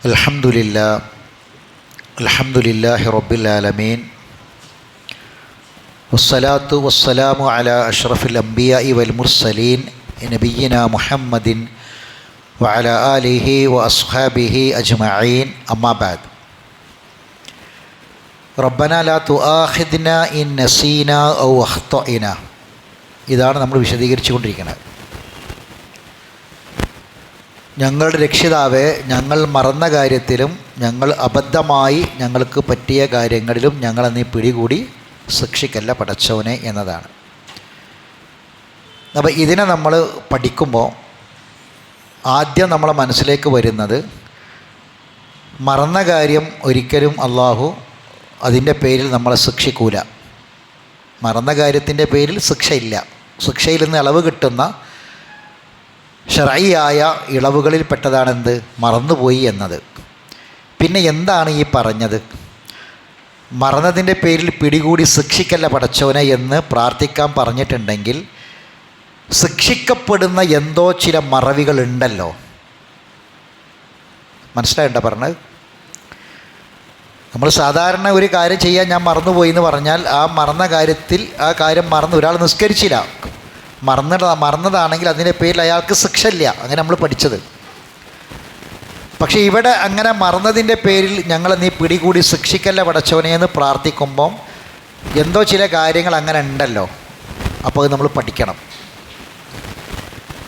അൽഹംദുലില്ലാഹി റബ്ബിൽ ആലമീൻ വസ്സലാത്തു വസ്സലാമു അലാ അഷ്റഫിൽ അംബിയാഇ വൽ മുർസലീൻ നബിയ്യിനാ മുഹമ്മദിൻ വഅലാ ആലിഹി വഅസ്ഹാബിഹി അജ്മഈൻ അമ്മാ ബഅദ്. റബ്ബനാ ലാ തുആഖിദ്നാ ഇൻ നസീനാ ഔ അഖ്തഅനാ. ഇതാണ് നമ്മൾ വിശദീകരിച്ചു കൊണ്ടിരിക്കുന്നത്. ഞങ്ങളുടെ രക്ഷിതാവേ, ഞങ്ങൾ മറന്ന കാര്യത്തിലും ഞങ്ങൾ അബദ്ധമായി ഞങ്ങൾക്ക് പറ്റിയ കാര്യങ്ങളിലും ഞങ്ങളെ നീ പിടികൂടി ശിക്ഷിക്കല്ല പടച്ചവനെ എന്നതാണ്. അപ്പോൾ ഇതിനെ നമ്മൾ പഠിക്കുമ്പോൾ ആദ്യം നമ്മളെ മനസ്സിലേക്ക് വരുന്നത്, മറന്ന കാര്യം ഒരിക്കലും അള്ളാഹു അതിൻ്റെ പേരിൽ നമ്മളെ ശിക്ഷിക്കൂല. മറന്ന കാര്യത്തിൻ്റെ പേരിൽ ശിക്ഷയില്ല. ശിക്ഷയിൽ നിന്ന് ഇളവ് കിട്ടുന്ന ശർഈയായ ഇളവുകളിൽപ്പെട്ടതാണെന്ത്? മറന്നുപോയി എന്നത്. പിന്നെ എന്താണ് ഈ പറഞ്ഞത്? മറന്നതിൻ്റെ പേരിൽ പിടികൂടി ശിക്ഷിക്കല്ല പടച്ചോനെ എന്ന് പ്രാർത്ഥിക്കാൻ പറഞ്ഞിട്ടുണ്ടെങ്കിൽ ശിക്ഷിക്കപ്പെടുന്ന എന്തോ ചില മറവികളുണ്ടല്ലോ. മനസ്സിലായിട്ടോ പറഞ്ഞത്? നമ്മൾ സാധാരണ ഒരു കാര്യം ചെയ്യാൻ ഞാൻ മറന്നുപോയി എന്ന് പറഞ്ഞാൽ ആ മറന്ന കാര്യത്തിൽ ആ കാര്യം മറന്നു. ഒരാൾ നിസ്കരിച്ചില്ല, മറന്നതാണെങ്കിൽ അതിൻ്റെ പേരിൽ അയാൾക്ക് ശിക്ഷ ഇല്ല. അങ്ങനെ നമ്മൾ പഠിച്ചത്. പക്ഷേ ഇവിടെ അങ്ങനെ മറന്നതിൻ്റെ പേരിൽ ഞങ്ങളെ നീ പിടികൂടി ശിക്ഷിക്കല്ല പടച്ചവനെ എന്ന് പ്രാർത്ഥിക്കുമ്പം എന്തോ ചില കാര്യങ്ങൾ അങ്ങനെ ഉണ്ടല്ലോ. അപ്പോൾ അത് നമ്മൾ പഠിക്കണം.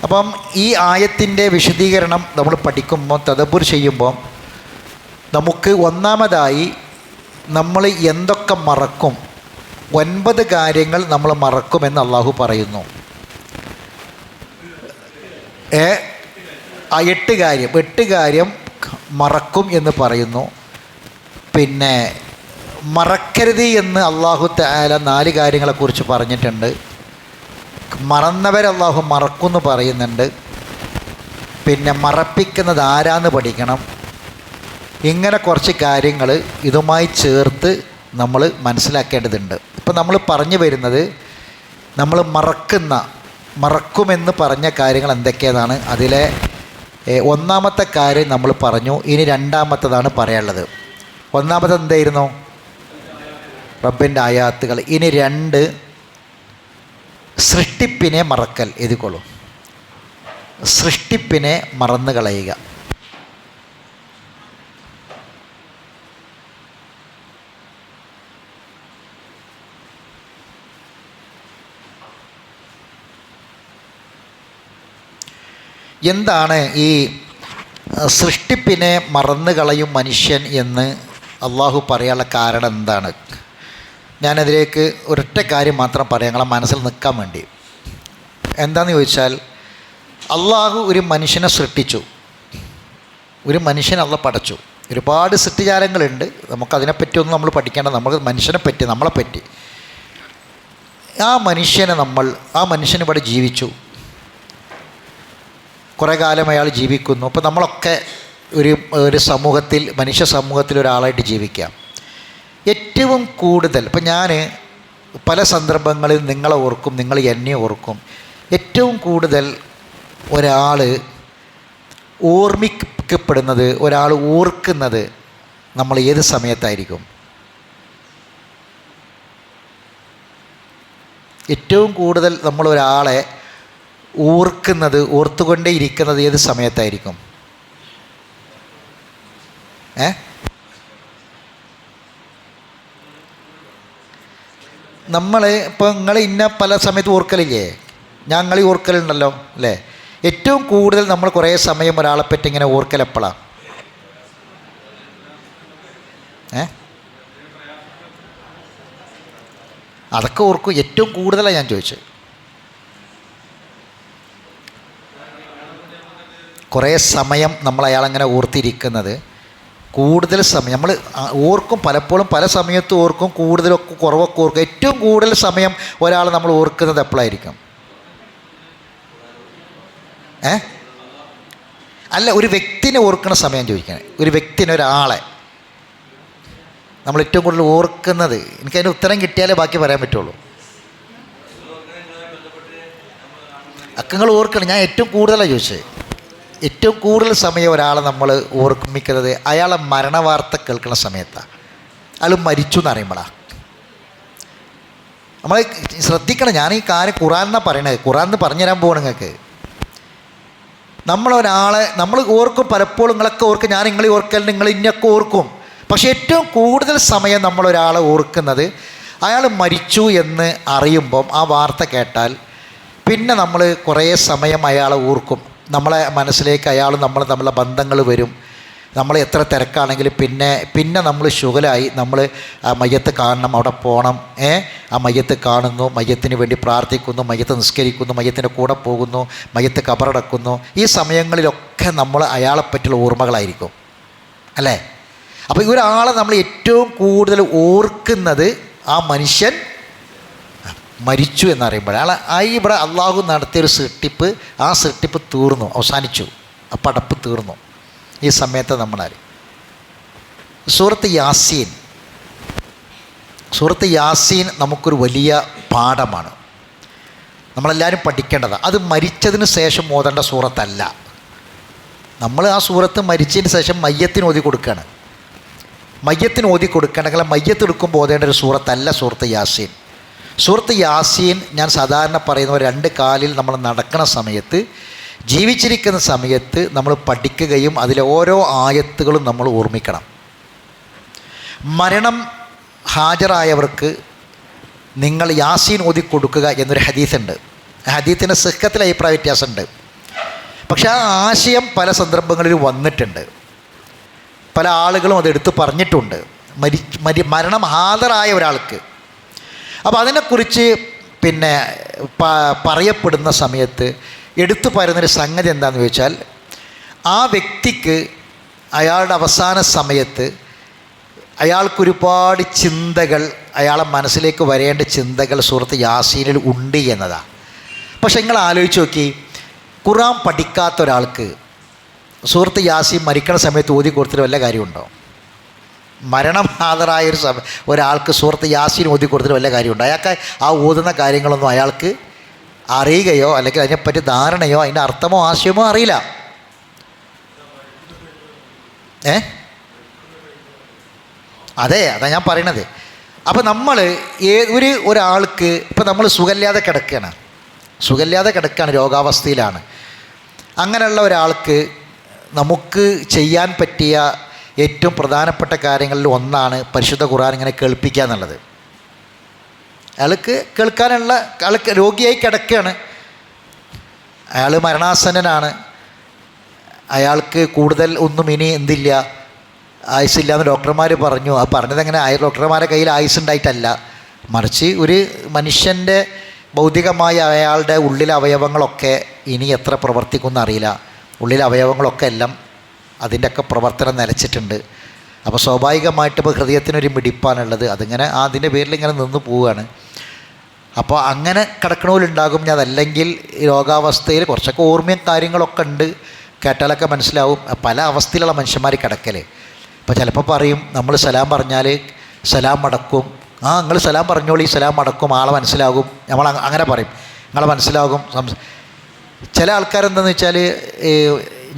അപ്പം ഈ ആയത്തിൻ്റെ വിശദീകരണം നമ്മൾ പഠിക്കുമ്പോൾ, തദബ്ബുർ ചെയ്യുമ്പോൾ നമുക്ക് ഒന്നാമതായി നമ്മൾ എന്തൊക്കെ മറക്കും, 9 കാര്യങ്ങൾ നമ്മൾ മറക്കുമെന്ന് അള്ളാഹു പറയുന്നു. 8 കാര്യം മറക്കും എന്ന് പറയുന്നു. പിന്നെ മറക്കരുത് എന്ന് അള്ളാഹു തആല 4 കാര്യങ്ങളെക്കുറിച്ച് പറഞ്ഞിട്ടുണ്ട്. മറന്നവരെ അള്ളാഹു മറക്കുമെന്ന് പറയുന്നുണ്ട്. പിന്നെ മറപ്പിക്കുന്നത് ആരാന്ന് പഠിക്കണം. ഇങ്ങനെ കുറച്ച് കാര്യങ്ങൾ ഇതുമായി ചേർത്ത് നമ്മൾ മനസ്സിലാക്കേണ്ടതുണ്ട്. ഇപ്പം നമ്മൾ പറഞ്ഞു വരുന്നത്, നമ്മൾ മറക്കുമെന്ന് പറഞ്ഞ കാര്യങ്ങൾ എന്തൊക്കെയാണ്. അതിലെ ഒന്നാമത്തെ കാര്യം നമ്മൾ പറഞ്ഞു. ഇനി രണ്ടാമത്തതാണ് പറയാനുള്ളത്. ഒന്നാമത്തെ എന്തായിരുന്നു? റബ്ബിൻ്റെ ആയാത്തുകൾ. ഇനി 2, സൃഷ്ടിപ്പിനെ മറക്കൽ. എഴുതിക്കോളൂ. സൃഷ്ടിപ്പിനെ മറന്നു കളയുക. എന്താണ് ഈ സൃഷ്ടിപ്പിനെ മറന്നു കളയും മനുഷ്യൻ എന്ന് അള്ളാഹു പറയാനുള്ള കാരണം എന്താണ്? ഞാനതിലേക്ക് ഒരൊറ്റ കാര്യം മാത്രം പറയാം, നിങ്ങളെ മനസ്സിൽ നിൽക്കാൻ വേണ്ടി. എന്താണെന്ന് ചോദിച്ചാൽ, അള്ളാഹു ഒരു മനുഷ്യനെ സൃഷ്ടിച്ചു. ഒരു മനുഷ്യനെ അള്ളാഹു പടച്ചു. ഒരുപാട് സൃഷ്ടിജാലങ്ങളുണ്ട്. നമുക്കതിനെപ്പറ്റിയൊന്നും നമ്മൾ പഠിക്കേണ്ട. നമുക്ക് മനുഷ്യനെപ്പറ്റി, നമ്മളെപ്പറ്റി. ആ മനുഷ്യൻ ഇവിടെ ജീവിച്ചു. കുറേ കാലം അയാൾ ജീവിക്കുന്നു. അപ്പോൾ നമ്മളൊക്കെ ഒരു സമൂഹത്തിൽ, മനുഷ്യ സമൂഹത്തിൽ ഒരാളായിട്ട് ജീവിക്കാം. ഏറ്റവും കൂടുതൽ ഇപ്പം ഞാൻ പല സന്ദർഭങ്ങളിൽ നിങ്ങളെ ഓർക്കും, നിങ്ങൾ എന്നെ ഓർക്കും. ഏറ്റവും കൂടുതൽ ഒരാൾ ഓർമ്മിക്കപ്പെടുന്നത്, ഒരാൾ ഓർക്കുന്നത് നമ്മൾ ഏത് സമയത്തായിരിക്കും? ഏറ്റവും കൂടുതൽ നമ്മൾ ഒരാളെ ഓർത്തുകൊണ്ടേ ഇരിക്കുന്നത് ഏത് സമയത്തായിരിക്കും? നമ്മൾ ഇപ്പോൾ നിങ്ങൾ ഇന്ന പല സമയത്ത് ഓർക്കലില്ലേ? ഞങ്ങൾ ഓർക്കലുണ്ടല്ലോ അല്ലേ? ഏറ്റവും കൂടുതൽ നമ്മൾ കുറേ സമയം ഒരാളെപ്പറ്റി ഇങ്ങനെ ഓർക്കൽ എപ്പോഴാണ്? അതൊക്കെ ഓർക്കും. ഏറ്റവും കൂടുതലാണ് ഞാൻ ചോദിച്ചത്. കുറേ സമയം നമ്മൾ അയാളങ്ങനെ ഓർത്തിരിക്കുന്നത്, കൂടുതൽ സമയം നമ്മൾ ഓർക്കും. പലപ്പോഴും പല സമയത്തും ഓർക്കും, കൂടുതലൊക്കെ കുറവൊക്കെ ഓർക്കും. ഏറ്റവും കൂടുതൽ സമയം ഒരാൾ നമ്മൾ ഓർക്കുന്നത് എപ്പോഴായിരിക്കും? അല്ല, ഒരു വ്യക്തിനെ ഓർക്കുന്ന സമയം ചോദിക്കണേ. ഒരു വ്യക്തിനെ, ഒരാളെ നമ്മൾ ഏറ്റവും കൂടുതൽ ഓർക്കുന്നത്. എനിക്കതിൻ്റെ ഉത്തരം കിട്ടിയാലേ ബാക്കി പറയാൻ പറ്റുള്ളൂ. അക്കങ്ങൾ ഓർക്കണം. ഞാൻ ഏറ്റവും കൂടുതലാണ് ചോദിച്ചത്. ഏറ്റവും കൂടുതൽ സമയം ഒരാളെ നമ്മൾ ഓർമ്മിക്കുന്നത് അയാളെ മരണവാർത്ത കേൾക്കുന്ന സമയത്താണ്. അയാൾ മരിച്ചു എന്ന് അറിയുമ്പോഴാണ്. നമ്മൾ ശ്രദ്ധിക്കണം. ഞാൻ ഈ കാര്യം ഖുറാനെന്നാണ് പറയണത്. ഖുറാൻ എന്ന് പറഞ്ഞുതരാൻ പോകണം നിങ്ങൾക്ക്. നമ്മളൊരാളെ നമ്മൾ ഓർക്കും, പലപ്പോഴും നിങ്ങളൊക്കെ ഓർക്കും, ഞാൻ നിങ്ങളെ ഓർക്കലുണ്ട്, നിങ്ങൾ ഇന്നൊക്കെ ഓർക്കും. പക്ഷേ ഏറ്റവും കൂടുതൽ സമയം നമ്മളൊരാളെ ഓർക്കുന്നത് അയാൾ മരിച്ചു എന്ന് അറിയുമ്പം, ആ വാർത്ത കേട്ടാൽ പിന്നെ നമ്മൾ കുറേ സമയം അയാളെ ഓർക്കും. നമ്മളെ മനസ്സിലേക്ക് അയാൾ നമ്മൾ തമ്മിലുള്ള ബന്ധങ്ങൾ വരും. നമ്മൾ എത്ര തിരക്കാണെങ്കിലും പിന്നെ നമ്മൾ ശുഗലായി നമ്മൾ ആ മയ്യത്ത് കാണണം, അവിടെ പോകണം. ആ മയ്യത്ത് കാണുന്നു, മയ്യത്തിന് വേണ്ടി പ്രാർത്ഥിക്കുന്നു, മയ്യത്ത് നിസ്കരിക്കുന്നു, മയ്യത്തിൻ്റെ കൂടെ പോകുന്നു, മയ്യത്ത് കബറടക്കുന്നു. ഈ സമയങ്ങളിലൊക്കെ നമ്മൾ അയാളെപ്പറ്റിയുള്ള ഓർമ്മകളായിരിക്കും, അല്ലേ? അപ്പോൾ ഒരാളെ നമ്മൾ ഏറ്റവും കൂടുതൽ ഓർക്കുന്നത് ആ മനുഷ്യൻ മരിച്ചു എന്നറിയുമ്പോൾ. ഇവിടെ അള്ളാഹു നടത്തിയൊരു സൃഷ്ടിപ്പ്, ആ സൃഷ്ടിപ്പ് തീർന്നു, അവസാനിച്ചു, ആ പടപ്പ് തീർന്നു. ഈ സമയത്ത് നമ്മളാരും സൂറത്ത് യാസീൻ നമുക്കൊരു വലിയ പാഠമാണ്, നമ്മളെല്ലാവരും പഠിക്കേണ്ടതാണ്. അത് മരിച്ചതിന് ശേഷം ഓതേണ്ട സൂറത്തല്ല. നമ്മൾ ആ സൂറത്ത് മരിച്ചതിന് ശേഷം മയ്യത്തിന് ഓതി കൊടുക്കുകയാണ്. മയ്യത്തിന് ഓതി കൊടുക്കണമെങ്കിൽ മയ്യത്ത് എടുക്കുമ്പോൾ ഓതേണ്ട ഒരു സൂറത്തല്ല സൂറത്ത് യാസീൻ. സൂറത്ത് യാസീൻ ഞാൻ സാധാരണ പറയുന്ന 2 കാലിൽ നമ്മൾ നടക്കുന്ന സമയത്ത്, ജീവിച്ചിരിക്കുന്ന സമയത്ത് നമ്മൾ പഠിക്കുകയും അതിലെ ഓരോ ആയത്തുകളും നമ്മൾ ഓർമ്മിക്കണം. മരണം ഹാജരായവർക്ക് നിങ്ങൾ യാസീൻ ഓതി കൊടുക്കുക എന്നൊരു ഹദീസുണ്ട്. ഹദീസിൻ്റെ സിഹ്ഹത്തിൽ അഭിപ്രായ വ്യത്യാസമുണ്ട്. പക്ഷേ ആ ആശയം പല സന്ദർഭങ്ങളിലും വന്നിട്ടുണ്ട്, പല ആളുകളും അതെടുത്ത് പറഞ്ഞിട്ടുണ്ട്, മരണം ഹാജരായ ഒരാൾക്ക്. അപ്പോൾ അതിനെക്കുറിച്ച് പറയപ്പെടുന്ന സമയത്ത് എടുത്തു പറയുന്നൊരു സംഗതി എന്താണെന്ന് ചോദിച്ചാൽ, ആ വ്യക്തിക്ക് അയാളുടെ അവസാന സമയത്ത് അയാൾക്കൊരുപാട് ചിന്തകൾ, അയാളെ മനസ്സിലേക്ക് വരേണ്ട ചിന്തകൾ സൂറത്ത് യാസീനിൽ ഉണ്ട് എന്നതാണ്. പക്ഷേ നിങ്ങൾ ആലോചിച്ച് നോക്കി, ഖുർആൻ പഠിക്കാത്ത ഒരാൾക്ക് സൂറത്ത് യാസീൻ മരിക്കണ സമയത്ത് ഓതി കൊടുത്തിട്ട് വല്ല കാര്യമുണ്ടോ? മരണം ഹാജരായൊരു ഒരാൾക്ക് സൂറത്ത് യാസീൻ ഓതി കൊടുത്തിട്ട് വല്ല കാര്യമുണ്ടോ? അയാൾക്ക് ആ ഓതുന്ന കാര്യങ്ങളൊന്നും അയാൾക്ക് അറിയുകയോ അല്ലെങ്കിൽ അതിനെപ്പറ്റി ധാരണയോ അതിൻ്റെ അർത്ഥമോ ആശയമോ അറിയില്ല. അതാ ഞാൻ പറയണത്. അപ്പോൾ നമ്മൾ ഒരാൾക്ക് ഇപ്പം നമ്മൾ സുഖമില്ലാതെ കിടക്കുകയാണ്, രോഗാവസ്ഥയിലാണ്. അങ്ങനെയുള്ള ഒരാൾക്ക് നമുക്ക് ചെയ്യാൻ പറ്റിയ ഏറ്റവും പ്രധാനപ്പെട്ട കാര്യങ്ങളിൽ ഒന്നാണ് പരിശുദ്ധ ഖുർആൻ ഇങ്ങനെ കേൾപ്പിക്കുക എന്നുള്ളത്. അയാൾക്ക് രോഗിയായി കിടക്കുകയാണ്, അയാൾ മരണാസന്നനാണ്, അയാൾക്ക് കൂടുതൽ ഒന്നും ഇനി എന്തില്ല, ആയുസ്സില്ല എന്ന് ഡോക്ടർമാർ പറഞ്ഞു. ആ പറഞ്ഞതെങ്ങനെ, ഡോക്ടർമാരുടെ കയ്യിൽ ആയുസ് ഉണ്ടായിട്ടല്ല, മറിച്ച് ഒരു മനുഷ്യൻ്റെ ഭൗതികമായ അയാളുടെ ഉള്ളിലെ അവയവങ്ങളൊക്കെ ഇനി എത്ര പ്രവർത്തിക്കുമെന്ന് അറിയില്ല. ഉള്ളിലെ അവയവങ്ങളൊക്കെ എല്ലാം അതിൻ്റെയൊക്കെ പ്രവർത്തനം നിലച്ചിട്ടുണ്ട്. അപ്പോൾ സ്വാഭാവികമായിട്ട് ഇപ്പോൾ ഹൃദയത്തിനൊരു മിടിപ്പാണുള്ളത്, അതിങ്ങനെ അതിൻ്റെ പേരിൽ ഇങ്ങനെ നിന്ന് പോവുകയാണ്. അപ്പോൾ അങ്ങനെ കിടക്കണവരുണ്ടാകും. അതല്ലെങ്കിൽ രോഗാവസ്ഥയിൽ കുറച്ചൊക്കെ ഓർമ്മയും കാര്യങ്ങളൊക്കെ ഉണ്ട്, കേട്ടാലൊക്കെ മനസ്സിലാവും. പല അവസ്ഥയിലുള്ള മനുഷ്യന്മാർ കിടക്കൽ. ഇപ്പോൾ ചിലപ്പോൾ പറയും, നമ്മൾ സലാം പറഞ്ഞാൽ സലാം മടക്കും. നിങ്ങൾ സലാം പറഞ്ഞോളി, സലാം മടക്കും, ആളെ മനസ്സിലാകും. നമ്മൾ അങ്ങനെ പറയും, നിങ്ങളെ മനസ്സിലാകും. ചില ആൾക്കാരെന്താണെന്ന് വെച്ചാൽ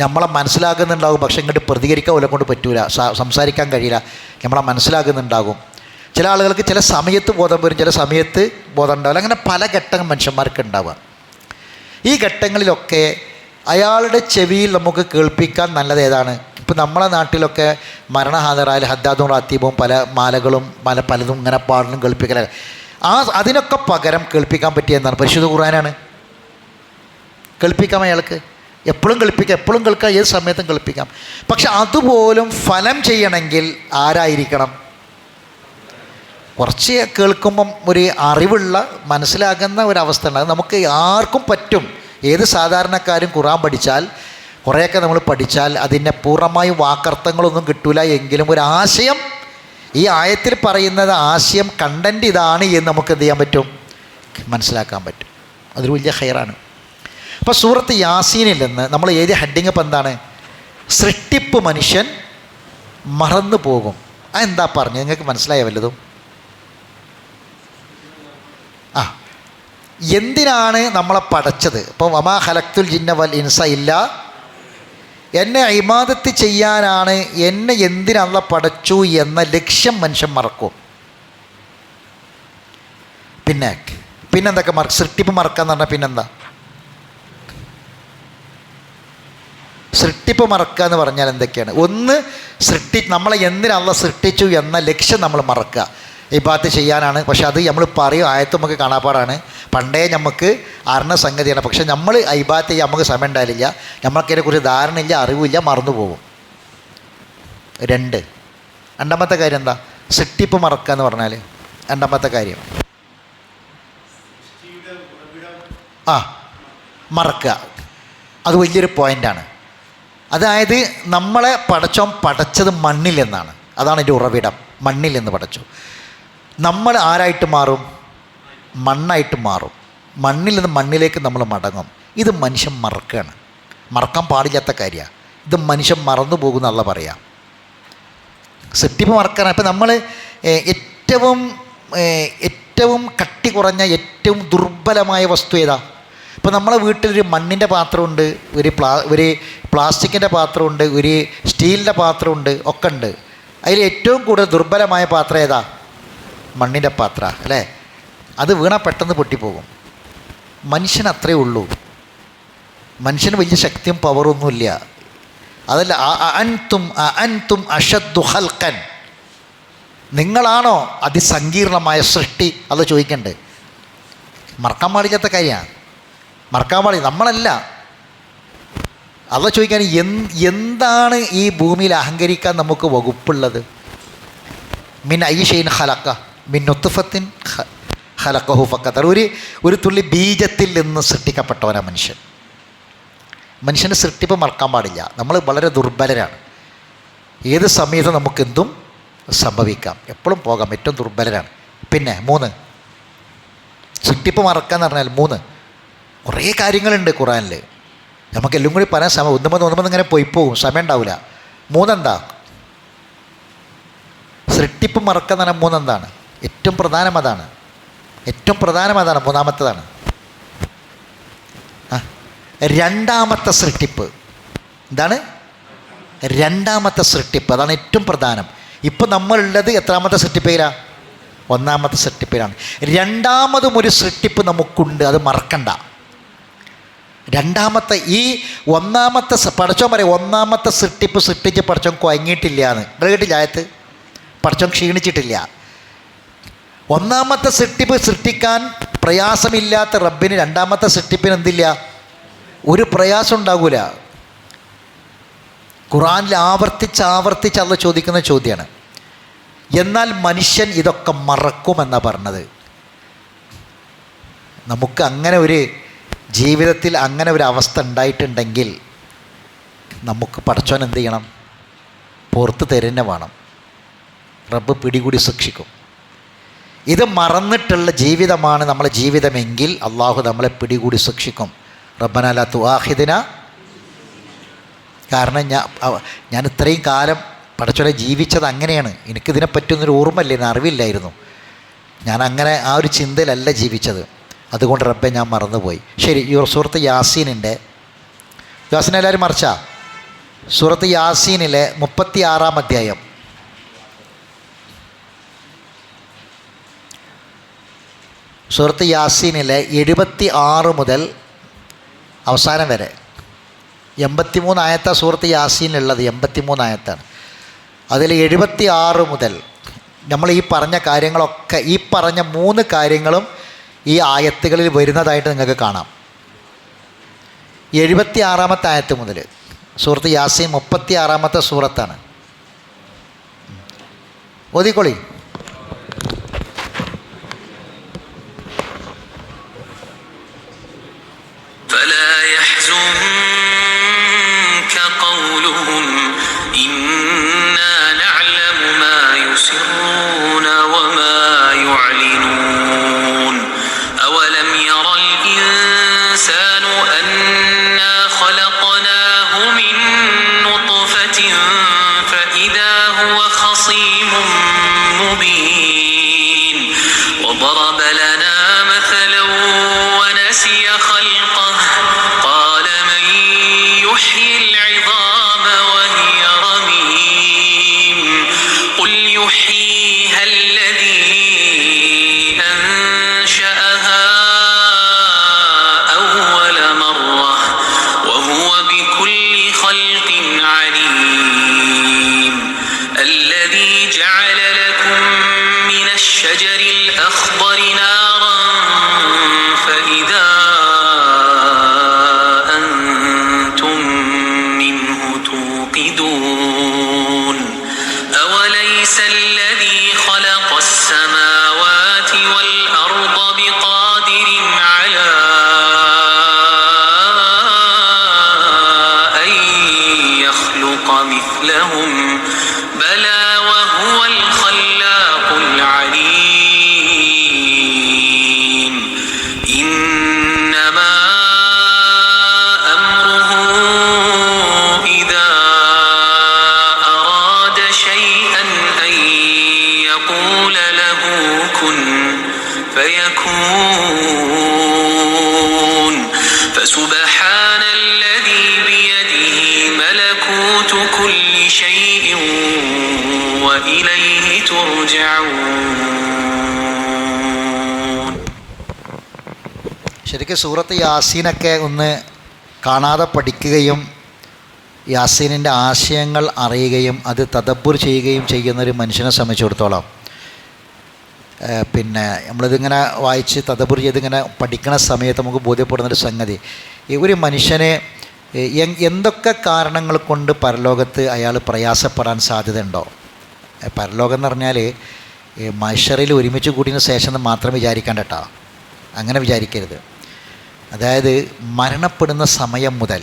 നമ്മളെ മനസ്സിലാകുന്നുണ്ടാകും, പക്ഷെ ഇങ്ങോട്ട് പ്രതികരിക്കാൻ ഓലെ കൊണ്ട് പറ്റൂല, സംസാരിക്കാൻ കഴിയില്ല. നമ്മളെ മനസ്സിലാകുന്നുണ്ടാകും. ചില ആളുകൾക്ക് ചില സമയത്ത് ബോധം വരും, ചില സമയത്ത് ബോധം ഉണ്ടാവില്ല. അങ്ങനെ പല ഘട്ടം മനുഷ്യന്മാർക്ക് ഉണ്ടാവുക. ഈ ഘട്ടങ്ങളിലൊക്കെ അയാളുടെ ചെവിയിൽ നമുക്ക് കേൾപ്പിക്കാൻ നല്ലത് ഏതാണ്? ഇപ്പം നമ്മളെ നാട്ടിലൊക്കെ മരണഹാജരായാൽ ഹദ്ദാദും റാത്തീബും പല മാലകളും പലതും ഇങ്ങനെ പാടലും കേൾപ്പിക്കല. അതിനൊക്കെ പകരം കേൾപ്പിക്കാൻ പറ്റിയ എന്താണ്? പരിശുദ്ധ ഖുർആനാണ്. കേൾപ്പിക്കാം അയാൾക്ക്, എപ്പോഴും കേൾക്കാം, ഏത് സമയത്തും കേൾപ്പിക്കാം. പക്ഷെ അതുപോലും ഫലം ചെയ്യണമെങ്കിൽ ആരായിരിക്കണം? കുറച്ച് കേൾക്കുമ്പം ഒരു അറിവുള്ള മനസ്സിലാകുന്ന ഒരവസ്ഥ ഉണ്ട്. അത് നമുക്ക് ആർക്കും പറ്റും. ഏത് സാധാരണക്കാരും ഖുർആൻ പഠിച്ചാൽ, കുറേയൊക്കെ നമ്മൾ പഠിച്ചാൽ അതിൻ്റെ പൂർണ്ണമായും വാക്കർത്ഥങ്ങളൊന്നും കിട്ടില്ല, എങ്കിലും ഒരു ആശയം, ഈ ആയത്തിൽ പറയുന്നത് ആശയം, കണ്ടൻറ്റ് ഇതാണ് എന്ന് നമുക്ക് എന്ത് ചെയ്യാൻ പറ്റും? മനസ്സിലാക്കാൻ പറ്റും. അതൊരു വലിയ ഖൈറാണ്. അപ്പോൾ സൂറത്ത് യാസീനിൽ നിന്ന് നമ്മൾ എഴുതിയ ഹെഡിങ് ഇപ്പം എന്താണ്? സൃഷ്ടിപ്പ് മനുഷ്യൻ മറന്നു പോകും. അതെന്താ പറഞ്ഞത്? നിങ്ങൾക്ക് മനസ്സിലായ വല്ലതും? എന്തിനാണ് നമ്മളെ പടച്ചത്? ഇപ്പോൾ വമാ ഖലഖ്തുൽ ജിന്ന വൽ ഇൻസ ഇല്ലാ എന്നെ ഇബാദത്ത് ചെയ്യാനാണ്, എന്നെ എന്തിനല്ല പടച്ചു എന്ന ലക്ഷ്യം മനുഷ്യൻ മറക്കും. പിന്നെന്തൊക്കെ സൃഷ്ടിപ്പ് മറക്കാന്ന് പറഞ്ഞാൽ പിന്നെന്താ? സൃഷ്ടിപ്പ് മറക്കുക എന്ന് പറഞ്ഞാൽ എന്തൊക്കെയാണ്? ഒന്ന്, നമ്മളെ എന്തിനല്ല സൃഷ്ടിച്ചു എന്ന ലക്ഷ്യം നമ്മൾ മറക്കുക. ഇബാദത്ത് ചെയ്യാനാണ്, പക്ഷെ അത് നമ്മൾ പറയും, ആയത്ത് നമുക്ക് കാണാപ്പാടാണ്, പണ്ടേ നമുക്ക് അറിഞ്ഞ സംഗതിയാണ്. പക്ഷെ നമ്മൾ ഇബാദത്ത് ചെയ്യാൻ നമുക്ക് സമയം ഉണ്ടായില്ല, നമ്മൾക്കതിനെക്കുറിച്ച് ധാരണയില്ല, അറിവില്ല, മറന്നു പോകും. രണ്ടാമത്തെ കാര്യം എന്താ? സൃഷ്ടിപ്പ് മറക്കുക എന്ന് പറഞ്ഞാൽ രണ്ടാമത്തെ കാര്യം മറക്കുക. അത് വലിയൊരു പോയിൻ്റാണ്. അതായത് നമ്മളെ പടച്ചത് മണ്ണിൽ നിന്നാണ്. അതാണ് എൻ്റെ ഉറവിടം. മണ്ണിൽ നിന്ന് പടച്ചു. നമ്മൾ ആരായിട്ട് മാറും? മണ്ണായിട്ട് മാറും. മണ്ണിൽ നിന്ന് മണ്ണിലേക്ക് നമ്മൾ മടങ്ങും. ഇത് മനുഷ്യൻ മറക്കുകയാണ്. മറക്കാൻ പാടില്ലാത്ത കാര്യമാണ്. ഇത് മനുഷ്യൻ മറന്നു പോകുന്നല്ല പറയാം. സൃഷ്ടിപ്പ് മറക്കാനാണ്. ഇപ്പം നമ്മൾ ഏറ്റവും കട്ടി കുറഞ്ഞ ഏറ്റവും ദുർബലമായ വസ്തു ഏതാ? ഇപ്പോൾ നമ്മളെ വീട്ടിലൊരു മണ്ണിൻ്റെ പാത്രമുണ്ട്, ഒരു പ്ലാസ്റ്റിക്കിൻ്റെ പാത്രമുണ്ട്, ഒരു സ്റ്റീലിൻ്റെ പാത്രമുണ്ട്, ഒക്കെ ഉണ്ട്. അതിൽ ഏറ്റവും കൂടുതൽ ദുർബലമായ പാത്രം ഏതാ? മണ്ണിൻ്റെ പാത്രം അല്ലേ? അത് വീണാൽ പെട്ടെന്ന് പൊട്ടിപ്പോകും. മനുഷ്യന് അത്രയേ ഉള്ളൂ. മനുഷ്യന് വലിയ ശക്തിയും പവറൊന്നുമില്ല. അതല്ല അഅൻതും അഷദ്ദു ഖൽഖൻ, നിങ്ങളാണോ അതിസങ്കീർണമായ സൃഷ്ടി? അത് ചോദിക്കണ്ടേ? മറക്കാൻ പാടില്ലാത്ത കാര്യമാണ്. മറക്കാൻ പാടില്ല, നമ്മളല്ല. അത് ചോദിക്കാൻ എന്താണ് ഈ ഭൂമിയിൽ അഹങ്കരിക്കാൻ നമുക്ക് വകുപ്പുള്ളത്? മിൻ ഐ ഷൈൻ ഖലഖ മിൻ നുത്ഫത്തിൻ ഖലഖഹു ഫഖദർ. ഒരു തുള്ളി ബീജത്തിൽ നിന്ന് സൃഷ്ടിക്കപ്പെട്ടവനാണ് മനുഷ്യൻ. മനുഷ്യൻ്റെ സൃഷ്ടിപ്പ് മറക്കാൻ പാടില്ല. നമ്മൾ വളരെ ദുർബലരാണ്. ഏത് സമയത്ത് നമുക്കെന്തും സംഭവിക്കാം, എപ്പോഴും പോകാം. ഏറ്റവും ദുർബലരാണ്. പിന്നെ 3, സൃഷ്ടിപ്പ് മറക്കാന്ന് പറഞ്ഞാൽ 3 കുറേ കാര്യങ്ങളുണ്ട് ഖുറാനിൽ. നമുക്കെല്ലാം കൂടി പറയാൻ സമയം ഒന്നുമൊന്നും ഇങ്ങനെ പോയിപ്പോകും, സമയം ഉണ്ടാവില്ല. 3 എന്താ? സൃഷ്ടിപ്പ് മറക്കാന്ന് പറഞ്ഞാൽ 3 എന്താണ്? ഏറ്റവും പ്രധാനം അതാണ്. മൂന്നാമത്തേതാണ് രണ്ടാമത്തെ സൃഷ്ടിപ്പ്. എന്താണ്? രണ്ടാമത്തെ സൃഷ്ടിപ്പ്. അതാണ് ഏറ്റവും പ്രധാനം. ഇപ്പം നമ്മളുള്ളത് എത്രാമത്തെ സൃഷ്ടിപ്പിലാണ്? 1-ാമത്തെ സൃഷ്ടിപ്പിലാണ്. രണ്ടാമതും ഒരു സൃഷ്ടിപ്പ് നമുക്കുണ്ട്, അത് മറക്കണ്ട. രണ്ടാമത്തെ ഈ 1-ാമത്തെ പടച്ചോൻ പറയും, 1-ാമത്തെ സൃഷ്ടിപ്പ് സൃഷ്ടിച്ച് പടച്ചോൻ കുഴങ്ങിയിട്ടില്ല എന്ന്. കേട്ടില്ല ആയത്ത്? പടച്ചോൻ ക്ഷീണിച്ചിട്ടില്ല. 1-ാമത്തെ സൃഷ്ടിപ്പ് സൃഷ്ടിക്കാൻ പ്രയാസമില്ലാത്ത റബ്ബിന് 2-ാമത്തെ സൃഷ്ടിപ്പിന് എന്തില്ല? ഒരു പ്രയാസം ഉണ്ടാകൂല. ഖുറാനിൽ ആവർത്തിച്ച് അള്ള ചോദിക്കുന്ന ചോദ്യമാണ്. എന്നാൽ മനുഷ്യൻ ഇതൊക്കെ മറക്കുമെന്നാണ് പറഞ്ഞത്. നമുക്ക് അങ്ങനെ ഒരു ജീവിതത്തിൽ അങ്ങനെ ഒരു അവസ്ഥ ഉണ്ടായിട്ടുണ്ടെങ്കിൽ നമുക്ക് പടച്ചോൻ എന്ത് ചെയ്യണം? പുറത്ത് തരുന്ന വേണം. റബ്ബ് പിടികൂടി ശിക്ഷിക്കും. ഇത് മറന്നിട്ടുള്ള ജീവിതമാണ് നമ്മളെ ജീവിതമെങ്കിൽ അള്ളാഹു നമ്മളെ പിടികൂടി ശിക്ഷിക്കും. റബ്ബന ലാ തുആഖിദ്നാ. കാരണം ഞാൻ ഇത്രയും കാലം പടച്ചോനെ ജീവിച്ചത് അങ്ങനെയാണ്. എനിക്കിതിനെപ്പറ്റിയൊന്നൊരു ഓർമ്മയില്ലായിരുന്നു, അറിവില്ലായിരുന്നു. ഞാൻ അങ്ങനെ ആ ഒരു ചിന്തയിലല്ല ജീവിച്ചത്. അതുകൊണ്ട് റബ്ബെ ഞാൻ മറന്നുപോയി. ശരി, ഈ സൂറത്ത് യാസീനിൻ്റെ എല്ലാവരും മറിച്ചാ? സൂറത്ത് യാസീനിലെ 36-ാം അധ്യായം. സൂറത്ത് യാസീനിലെ 76 മുതൽ അവസാനം വരെ 83 ആയത്താണ് സൂറത്ത് യാസീനിലുള്ളത്. 83 ആയത്താണ്. അതിൽ 76 മുതൽ നമ്മൾ ഈ പറഞ്ഞ കാര്യങ്ങളൊക്കെ, ഈ പറഞ്ഞ 3 കാര്യങ്ങളും ഈ ആയത്തുകളിൽ വരുന്നതായിട്ട് നിങ്ങൾക്ക് കാണാം. 76-ാമത്തെ ആയത്ത് മുതൽ സൂറത്ത് യാസീൻ 36-ാമത്തെ സൂറത്താണ്. ഓതിക്കോളി. يوقدون أوليس الذي خلق السماوات والأرض بقادر على أن يخلق مثلهم بلى وهو الخلاق العليم إنما أمره إذا أراد شيئا أن يقول له كن فيكون فسبحان الذي بيده ملكوت كل شيء وإليه ترجعون. ശരിക്കും സൂറത്ത് യാസീനൊക്കെ ഒന്ന് കാണാതെ പഠിക്കുകയും യാസീനിൻ്റെ ആശയങ്ങൾ അറിയുകയും അത് തദബ്ബുർ ചെയ്യുകയും ചെയ്യുന്നൊരു മനുഷ്യനെ സംബന്ധിച്ചിടത്തോളം പിന്നെ നമ്മളിതിങ്ങനെ വായിച്ച് തദബ്ബുർ ചെയ്തിങ്ങനെ പഠിക്കുന്ന സമയത്ത് നമുക്ക് ബോധ്യപ്പെടുന്നൊരു സംഗതി, ഈ ഒരു മനുഷ്യനെ എന്തൊക്കെ കാരണങ്ങൾ കൊണ്ട് പരലോകത്ത് അയാൾ പ്രയാസപ്പെടാൻ സാധ്യതയുണ്ടോ. പരലോകം എന്ന് പറഞ്ഞാൽ മഹ്ശറിൽ ഒരുമിച്ച് കൂടിയതിന് ശേഷം മാത്രം വിചാരിക്കേണ്ട കേട്ടോ, അങ്ങനെ വിചാരിക്കരുത്. അതായത് മരണപ്പെടുന്ന സമയം മുതൽ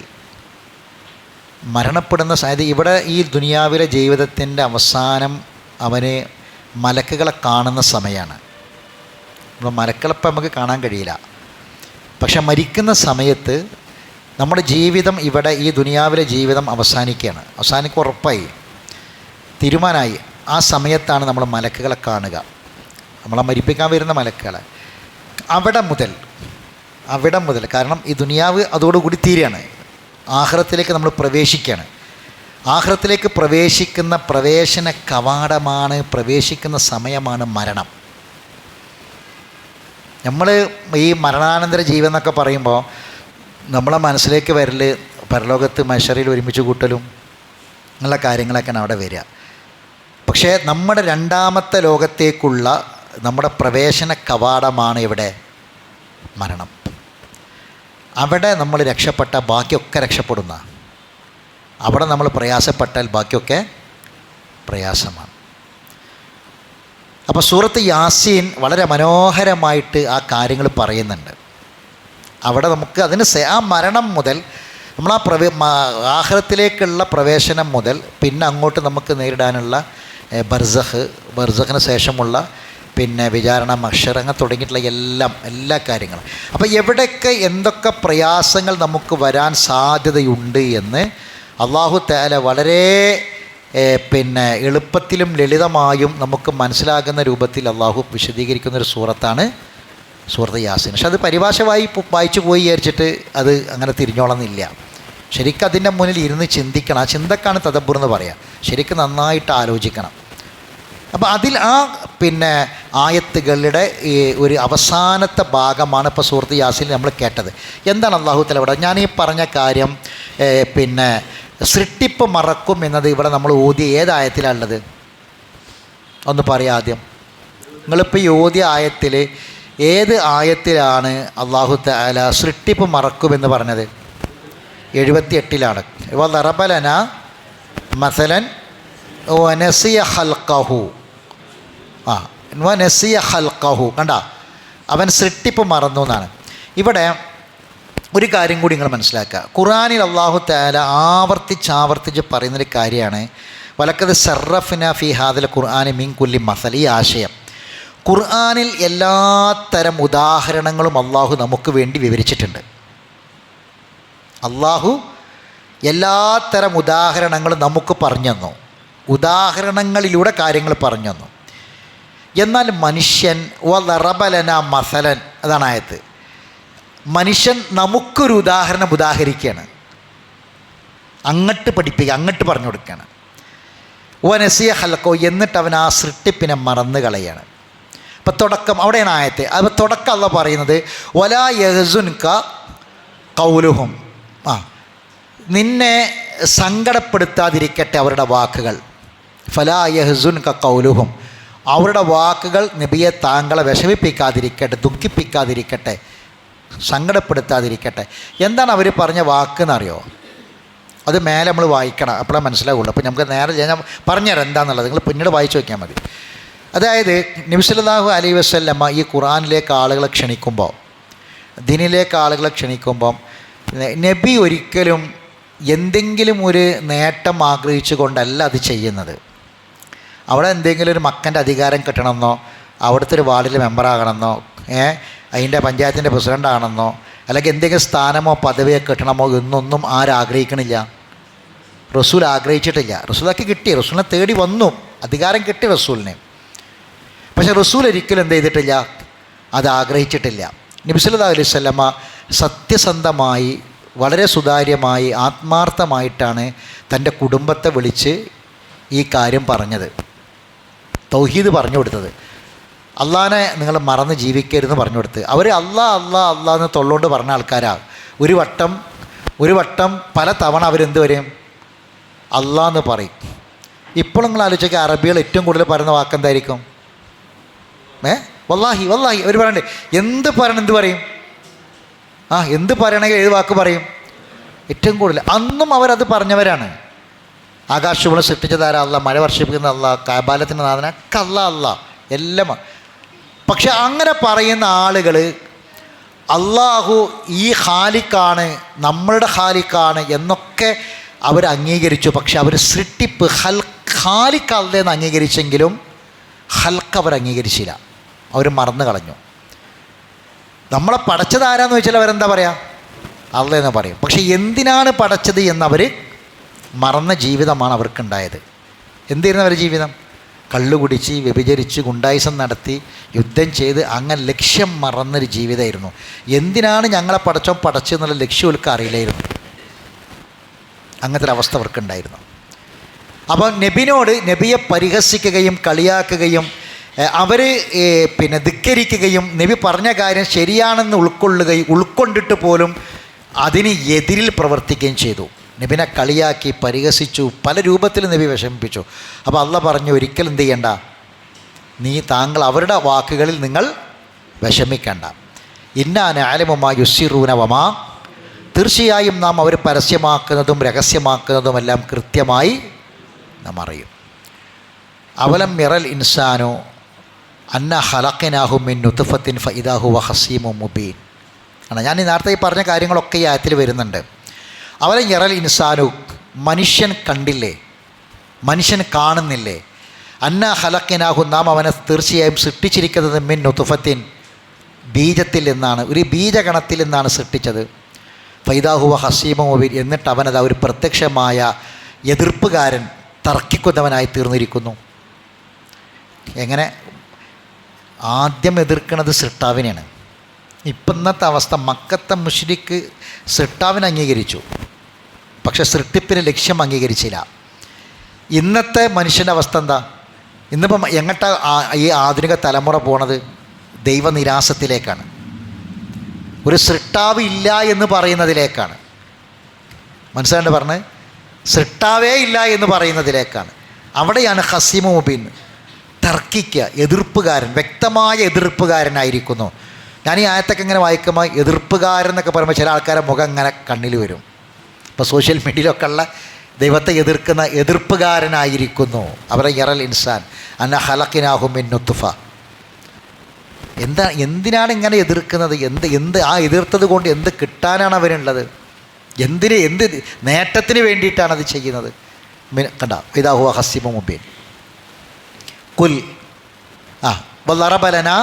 അതായത് ഇവിടെ ഈ ദുനിയാവിലെ ജീവിതത്തിൻ്റെ അവസാനം അവന് മലക്കുകളെ കാണുന്ന സമയമാണ്. നമ്മൾ മലക്കളിപ്പം നമുക്ക് കാണാൻ കഴിയില്ല, പക്ഷെ മരിക്കുന്ന സമയത്ത് നമ്മുടെ ജീവിതം ഇവിടെ ഈ ദുനിയാവിലെ ജീവിതം അവസാനിക്കുകയാണ്. അവസാനിക്കുക ഉറപ്പായി, തീരുമാനമായി. ആ സമയത്താണ് നമ്മൾ മലക്കുകളെ കാണുക, നമ്മളെ മരിപ്പിക്കാൻ വരുന്ന മലക്കുകളെ. അവിടെ മുതൽ കാരണം ഈ ദുനിയാവ് അതോടുകൂടി തീരുകയാണ്. ആഖിറത്തിലേക്ക് നമ്മൾ പ്രവേശിക്കുകയാണ്. ആഖിറത്തിലേക്ക് പ്രവേശിക്കുന്ന പ്രവേശന കവാടമാണ്, പ്രവേശിക്കുന്ന സമയമാണ് മരണം. നമ്മൾ ഈ മരണാനന്തര ജീവിതം എന്നൊക്കെ പറയുമ്പോൾ നമ്മളെ മനസ്സിലേക്ക് വരൽ പരലോകത്ത് മഹ്ശറിൽ ഒരുമിച്ച് കൂട്ടലും എന്നുള്ള കാര്യങ്ങളൊക്കെയാണ് അവിടെ വരിക. പക്ഷേ നമ്മുടെ രണ്ടാമത്തെ ലോകത്തേക്കുള്ള നമ്മുടെ പ്രവേശന കവാടമാണ് ഇവിടെ മരണം. അവിടെ നമ്മൾ രക്ഷപ്പെട്ട ബാക്കിയൊക്കെ രക്ഷപ്പെടുന്ന, അവിടെ നമ്മൾ പ്രയാസപ്പെട്ടാൽ ബാക്കിയൊക്കെ പ്രയാസമാണ്. അപ്പോൾ സൂറത്ത് യാസീൻ വളരെ മനോഹരമായിട്ട് ആ കാര്യങ്ങൾ പറയുന്നുണ്ട്. അവിടെ നമുക്ക് അതിന് ആ മരണം മുതൽ നമ്മൾ ആ ആഖിറത്തിലേക്കുള്ള പ്രവേശനം മുതൽ പിന്നെ അങ്ങോട്ട് നമുക്ക് നേരിടാനുള്ള ബർസഖിന് ശേഷമുള്ള പിന്നെ വിചാരണ, മഹ്ശർ, അങ്ങനെ തുടങ്ങിയിട്ടുള്ള എല്ലാ കാര്യങ്ങളും. അപ്പോൾ എവിടെയൊക്കെ എന്തൊക്കെ പ്രയാസങ്ങൾ നമുക്ക് വരാൻ സാധ്യതയുണ്ട് എന്ന് അല്ലാഹു തആല വളരെ പിന്നെ എളുപ്പത്തിലും ലളിതമായും നമുക്ക് മനസ്സിലാകുന്ന രൂപത്തിൽ അല്ലാഹു വിശദീകരിക്കുന്നൊരു സൂറത്താണ് സൂറത്ത് യാസീൻ. പക്ഷെ അത് പരിഭാഷമായി വായിച്ചു പോയി വിചാരിച്ചിട്ട് അത് അങ്ങനെ തിരിഞ്ഞോളന്നില്ല. ശരിക്കും അതിൻ്റെ മുന്നിൽ ഇരുന്ന് ചിന്തിക്കണം. ആ ചിന്തക്കാണ് തദബ്ബുർ എന്ന് പറയുക. ശരിക്കും നന്നായിട്ട് ആലോചിക്കണം. അപ്പോൾ അതിൽ ആ പിന്നെ ആയത്തുകളുടെ ഒരു അവസാനത്തെ ഭാഗമാണ് ഇപ്പോൾ സൂറത്ത് യാസീനിൽ നമ്മൾ കേട്ടത്. എന്താണ് അല്ലാഹു തആല ഇവിടെ ഞാൻ ഈ പറഞ്ഞ കാര്യം പിന്നെ സൃഷ്ടിപ്പ് മറക്കും എന്നത് ഇവിടെ നമ്മൾ ഓതിയ ഏതായത്തിലാണുള്ളത് ഒന്ന് പറയാം ആദ്യം. നിങ്ങളിപ്പോൾ ഈ ഓതിയ ആയത്തിൽ ഏത് ആയത്തിലാണ് അല്ലാഹു തആല സൃഷ്ടിപ്പ് മറക്കുമെന്ന് പറഞ്ഞത്? 78-ലാണ്. വദറബ ലനാ മസലൻ വനസിയ ഖൽഖഹു. വനസിയ ഖൽഖഹു കണ്ട, അവൻ സൃഷ്ടിപ്പ് മറന്നു എന്നാണ്. ഇവിടെ ഒരു കാര്യം കൂടി നിങ്ങൾ മനസ്സിലാക്കുക. ഖുർആനിൽ അല്ലാഹു തആല ആവർത്തിച്ച് പറയുന്നൊരു കാര്യമാണ് വലഖദ് സറഫ്നാ ഫീ ഹാദിൽ ഖുർആനി മിൻ കുല്ലി മസൽ. ഈ ആശയം ഖുർആനിൽ എല്ലാത്തരം ഉദാഹരണങ്ങളും അല്ലാഹു നമുക്ക് വേണ്ടി വിവരിച്ചിട്ടുണ്ട്. അല്ലാഹു എല്ലാത്തരം ഉദാഹരണങ്ങളും നമുക്ക് പറഞ്ഞു തന്നു, ഉദാഹരണങ്ങളിലൂടെ കാര്യങ്ങൾ പറഞ്ഞു തന്നു. എന്നാൽ മനുഷ്യൻ വദറബ ലനാ മസലൻ, അതാണ് ആയത്ത്. മനുഷ്യൻ നമുക്കൊരു ഉദാഹരണം ഉദാഹരിക്കുകയാണ്, അങ്ങോട്ട് പഠിപ്പിക്കുക, അങ്ങോട്ട് പറഞ്ഞു കൊടുക്കുകയാണ്. വനസിയ ഖൽഖോ, എന്നിട്ട് അവൻ ആ സൃഷ്ടിപ്പിനെ മറന്നു കളയാണ്. അപ്പം തുടക്കം അവിടെയാണ് ആയത്തെ. അപ്പോൾ തുടക്കം അല്ലാഹു പറയുന്നത് വലാ യഹ്സുൻക ഖൗലുഹും, നിന്നെ സങ്കടപ്പെടുത്താതിരിക്കട്ടെ അവരുടെ വാക്കുകൾ. ഫലാ യഹ്സുൻക ഖൗലുഹും, അവരുടെ വാക്കുകൾ നബിയെ താങ്കളെ വിഷമിപ്പിക്കാതിരിക്കട്ടെ, ദുഃഖിപ്പിക്കാതിരിക്കട്ടെ, സങ്കടപ്പെടുത്താതിരിക്കട്ടെ. എന്താണ് അവർ പറഞ്ഞ വാക്കെന്നറിയോ? അത് മേലെ നമ്മൾ വായിക്കണം, അപ്പോഴേ മനസ്സിലാവുള്ളൂ. അപ്പോൾ നമുക്ക് നേരെ ഞാൻ പറഞ്ഞുതരാം എന്താണെന്നുള്ളത്, നിങ്ങൾ പിന്നീട് വായിച്ച് നോക്കിയാൽ മതി. അതായത് നബി സല്ലല്ലാഹു അലൈഹി വസല്ലമ ഈ ഖുർആനിലേക്ക് ആളുകളെ ക്ഷണിക്കുമ്പോൾ, ദീനിലേക്ക് ആളുകളെ ക്ഷണിക്കുമ്പം നബി ഒരിക്കലും എന്തെങ്കിലും ഒരു നേട്ടം ആഗ്രഹിച്ചു കൊണ്ടല്ല അത് ചെയ്യുന്നത്. അവിടെ എന്തെങ്കിലും ഒരു മക്കൻ്റെ അധികാരം കിട്ടണമെന്നോ, അവിടുത്തെ ഒരു വാർഡിൽ മെമ്പറാകണമെന്നോ, അതിൻ്റെ പഞ്ചായത്തിൻ്റെ പ്രസിഡൻ്റ് ആണെന്നോ, അല്ലെങ്കിൽ എന്തെങ്കിലും സ്ഥാനമോ പദവിയോ കിട്ടണമോ എന്നൊന്നും ആരാഗ്രഹിക്കണില്ല. റസൂൽ ആഗ്രഹിച്ചിട്ടില്ല. റസൂലൊക്കെ കിട്ടി, റസൂലിനെ തേടി വന്നു, അധികാരം കിട്ടി റസൂലിന്. പക്ഷേ റസൂൽ ഒരിക്കലും എന്ത് ചെയ്തിട്ടില്ല, അത് ആഗ്രഹിച്ചിട്ടില്ല. നബി സല്ലല്ലാഹു അലൈഹി വസല്ലമ സത്യസന്ധമായി, വളരെ സുതാര്യമായി, ആത്മാർത്ഥമായിട്ടാണ് തൻ്റെ കുടുംബത്തെ വിളിച്ച് ഈ കാര്യം പറഞ്ഞത്, തൗഹീദ് പറഞ്ഞു കൊടുത്തത്. അള്ളാനെ നിങ്ങൾ മറന്ന് ജീവിക്കരുതെന്ന് പറഞ്ഞു കൊടുത്ത്. അവർ അള്ളാ അള്ളാ അള്ളാ എന്ന് തൊള്ളോണ്ട് പറഞ്ഞ ആൾക്കാരാണ്. ഒരു വട്ടം പല തവണ അവരെന്ത് വരും, അള്ളാ എന്ന് പറയും. ഇപ്പോൾ നിങ്ങൾ ആലോചിക്കുക, അറബികൾ ഏറ്റവും കൂടുതൽ പറയുന്ന വാക്കെന്തായിരിക്കും? വല്ലാഹി വല്ലാഹി. അവർ പറയണ്ടേ, എന്ത് പറയണം, എന്ത് പറയും? എന്ത് പറയണമെങ്കിൽ ഏത് വാക്ക് പറയും? ഏറ്റവും കൂടുതൽ. അന്നും അവരത് പറഞ്ഞവരാണ്. ആകാശഭൂമി സൃഷ്ടിച്ചതാരാ? അള്ളാ. മഴ വർഷിപ്പിക്കുന്ന അള്ളാ. കാബാലത്തിൻ്റെ നാഥനൊക്കെ അള്ളാ അള്ളാ എല്ലാം. പക്ഷെ അങ്ങനെ പറയുന്ന ആളുകൾ അള്ളാഹു ഈ ഖാലിക്കാണ്, നമ്മളുടെ ഖാലിക്കാണ് എന്നൊക്കെ അവർ അംഗീകരിച്ചു. പക്ഷെ അവർ സൃഷ്ടിപ്പ് ഖാലിക്ക് അള്ളയെന്ന് അംഗീകരിച്ചെങ്കിലും ഹൽക്ക് അവർ അംഗീകരിച്ചില്ല, അവർ മറന്നു കളഞ്ഞു. നമ്മളെ പടച്ചത് ആരാന്ന് ചോദിച്ചാൽ അവരെന്താ പറയുക? അള്ളയെന്ന് പറയും. പക്ഷെ എന്തിനാണ് പടച്ചത് എന്നവർ മറന്ന ജീവിതമാണ് അവർക്കുണ്ടായത്. എന്തായിരുന്നു അവരുടെ ജീവിതം? കള്ളു കുടിച്ച്, വ്യഭിചരിച്ച്, ഗുണ്ടായിസം നടത്തി, യുദ്ധം ചെയ്ത്, അങ്ങനെ ലക്ഷ്യം മറന്നൊരു ജീവിതമായിരുന്നു. എന്തിനാണ് ഞങ്ങളെ പടച്ചെന്നുള്ള ലക്ഷ്യം അവർക്ക് അറിയില്ലായിരുന്നു. അങ്ങനത്തെ ഒരു അവസ്ഥ അവർക്കുണ്ടായിരുന്നു. അപ്പോൾ നബിയെ പരിഹസിക്കുകയും കളിയാക്കുകയും അവർ ധിക്കരിക്കുകയും നബി പറഞ്ഞ കാര്യം ശരിയാണെന്ന് ഉൾക്കൊണ്ടിട്ട് പോലും അതിന് എതിരിൽ പ്രവർത്തിക്കുകയും ചെയ്തു. നബിനെ കളിയാക്കി, പരിഹസിച്ചു, പല രൂപത്തിൽ നബി വിഷമിപ്പിച്ചു. അപ്പോൾ അള്ളാഹ് പറഞ്ഞു, ഒരിക്കലും എന്ത് ചെയ്യണ്ട, താങ്കൾ അവരുടെ വാക്കുകളിൽ നിങ്ങൾ വിഷമിക്കണ്ട. ഇന്നാന അലമുമാ യുസ്സിറൂന വമാ, തീർച്ചയായും നാം അവർ പരസ്യമാക്കുന്നതും രഹസ്യമാക്കുന്നതുമെല്ലാം കൃത്യമായി നാം അറിയും. അവലം മിറൽ ഇൻസാനോ അന്ന ഖലഖനാഹു മിൻ നുത്ഫത്തിൻ ഫഇദാ ഹുവ ഖസീമുൻ മുബീൻ ആണ്. ഞാൻ നേരത്തെ ഈ പറഞ്ഞ കാര്യങ്ങളൊക്കെ ഈ ആയത്തിൽ വരുന്നുണ്ട്. അവലം യറൽ ഇൻസാനു, മനുഷ്യൻ കണ്ടില്ലേ, മനുഷ്യൻ കാണുന്നില്ലേ? അന്ന ഖലഖനാഹു, നാം അവനെ തീർച്ചയായും സൃഷ്ടിച്ചിരിക്കുന്നത് മിൻ നുത്ഫത്തിൻ, ബീജത്തിൽ നിന്നാണ്, ഒരു ബീജഗണത്തിൽ നിന്നാണ് സൃഷ്ടിച്ചത്. ഫഇദാ ഹുവ ഖസീമുൻ മുബീൻ, എന്നിട്ട് അവനത് ഒരു പ്രത്യക്ഷമായ എതിർപ്പുകാരൻ, തർക്കിക്കുന്നവനായി തീർന്നിരിക്കുന്നു. എങ്ങനെ? ആദ്യം എതിർക്കുന്നത് സൃഷ്ടാവിനെയാണ്. ഇപ്പം ഇന്നത്തെ അവസ്ഥ, മക്കത്തെ മുശ്രിക്ക് സൃഷ്ടാവിനെ അംഗീകരിച്ചു, പക്ഷെ സൃഷ്ടിപ്പിന് ലക്ഷ്യം അംഗീകരിച്ചില്ല. ഇന്നത്തെ മനുഷ്യൻ്റെ അവസ്ഥ എന്താ? ഇന്നിപ്പം എങ്ങോട്ടാ ഈ ആധുനിക തലമുറ പോണത്? ദൈവനിരാസത്തിലേക്കാണ്, ഒരു സൃഷ്ടാവ് ഇല്ല എന്ന് പറയുന്നതിലേക്കാണ്. മനസ്സിലാണ്ട് പറഞ്ഞ്, സൃഷ്ടാവേ ഇല്ല എന്ന് പറയുന്നതിലേക്കാണ്. അവിടെയാണ് ഖസീമു മുബീൻ, തർക്കിക്കുക, എതിർപ്പുകാരൻ, വ്യക്തമായ എതിർപ്പുകാരനായിരിക്കുന്നു. ഞാൻ ഈ ആയത്തൊക്കെ ഇങ്ങനെ വായിക്കുമ്പോൾ എതിർപ്പുകാരൻ എന്നൊക്കെ പറയുമ്പോൾ ചില ആൾക്കാരെ മുഖം ഇങ്ങനെ കണ്ണിൽ വരും. ഇപ്പോൾ സോഷ്യൽ മീഡിയയിലൊക്കെ ഉള്ള ദൈവത്തെ എതിർക്കുന്ന എതിർപ്പുകാരനായിരിക്കുന്നു. അവരെ യറൽ ഇൻസാൻ അന്ന ഖലഖനാഹു മിൻ നുത്ഫ. എന്തിനാണ് ഇങ്ങനെ എതിർക്കുന്നത്? ആ എതിർത്തത് കൊണ്ട് എന്ത് കിട്ടാനാണ് അവനുള്ളത്? എന്ത് നേട്ടത്തിന് വേണ്ടിയിട്ടാണ് അത് ചെയ്യുന്നത്? കണ്ട, ഇദാ ഹുവ ഖസീമുൻ മുബീൻ. കുൽ വദറബ ലനാ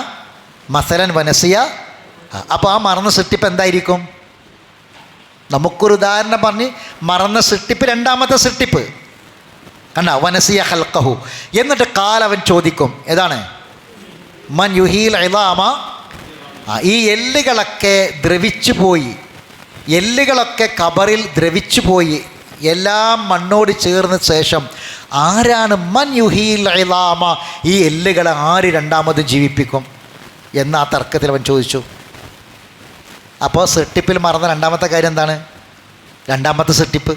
മസലൻ വനസിയ. അപ്പോൾ ആ മറന്ന സൃഷ്ടിപ്പ് എന്തായിരിക്കും? നമുക്കൊരു ഉദാഹരണം പറഞ്ഞ്, മറന്ന സൃഷ്ടിപ്പ്, രണ്ടാമത്തെ സൃഷ്ടിപ്പ് കണ്ട, വനസിയ ഖൽഖഹു. എന്നിട്ട് അവൻ ചോദിക്കും, ഏതാണ്? മൻ യുഹീൽ ഇളാമ, ഈ എല്ലുകളൊക്കെ ദ്രവിച്ചു പോയി, എല്ലുകളൊക്കെ ഖബറിൽ ദ്രവിച്ചു പോയി, എല്ലാം മണ്ണോട് ചേർന്ന ശേഷം ആരാണ് മൻ യുഹീൽ ഇളാമ, ഈ എല്ലുകളെ ആര് രണ്ടാമതും ജീവിപ്പിക്കും എന്ന ആ തർക്കത്തിൽ അവൻ ചോദിച്ചു. അപ്പോൾ സൃഷ്ടിപ്പിൽ മറന്ന രണ്ടാമത്തെ കാര്യം എന്താണ്? രണ്ടാമത്തെ സൃഷ്ടിപ്പ്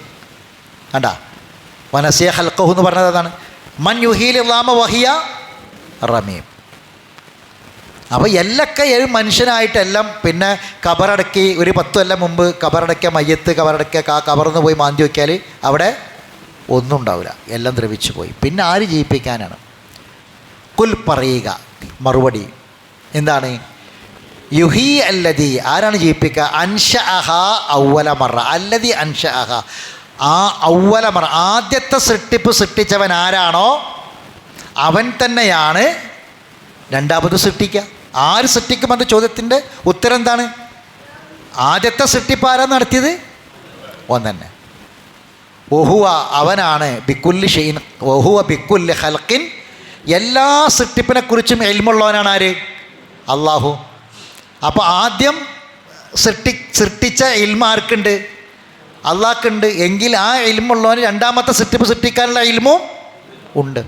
കണ്ട, വനസിയ ഖൽഖഹു എന്ന് പറഞ്ഞത് അതാണ്. മൻ യുഹീൽ ഇളാമ വഹിയ റമീം. അപ്പോൾ എല്ലൊക്കെ ഒരു മനുഷ്യനായിട്ടെല്ലാം പിന്നെ കബറടക്കി ഒരു 10 കൊല്ലം മുമ്പ് കബറടക്കിയ മയ്യത്ത് കബറടക്കിയ കബറിന്ന് പോയി മാന്തി വയ്ക്കാൽ അവിടെ ഒന്നും ഉണ്ടാവില്ല, എല്ലാം ദ്രവിച്ചു പോയി. പിന്നെ ആര് ജീവിപ്പിക്കാനാണ്? കുൽ പറയുക മറുപടി എന്താണ്? യുഹി അല്ലദി, ആരാണ് ജീവിപ്പിക്കുക? അൻഷഅഹ ഔവല മറ, അല്ലദി അൻഷഅഹ, ആ ഔവല മറ, ആദ്യത്തെ സൃഷ്ടിപ്പ് സൃഷ്ടിച്ചവൻ ആരാണോ അവൻ തന്നെയാണ് രണ്ടാമത് സൃഷ്ടിക്കുക. ആര് സൃഷ്ടിക്കുമെന്ന ചോദ്യത്തിൻ്റെ ഉത്തരം എന്താണ്? ആദ്യത്തെ സൃഷ്ടിപ്പ് ആരാ നടത്തിയത്? ഒന്നെ. ഒഹുവ, അവനാണ് ബിക്കുല്ലി ഷൈൻ, ഒഹുവ ബിക്കുല്ലി ഖൽഖിൻ, എല്ലാ സൃഷ്ടിപ്പിനെക്കുറിച്ചും ഇൽമുള്ളവനാണ് ആര്? അള്ളാഹു. അപ്പോൾ ആദ്യം സൃഷ്ടിച്ച ഇൽമ ആർക്കുണ്ട്? അള്ളാഹ്ക്കുണ്ട്. എങ്കിൽ ആ ഇൽമുള്ളവന് രണ്ടാമത്തെ സൃഷ്ടിപ്പ് സൃഷ്ടിക്കാനുള്ള ഇൽമും ഉണ്ട്.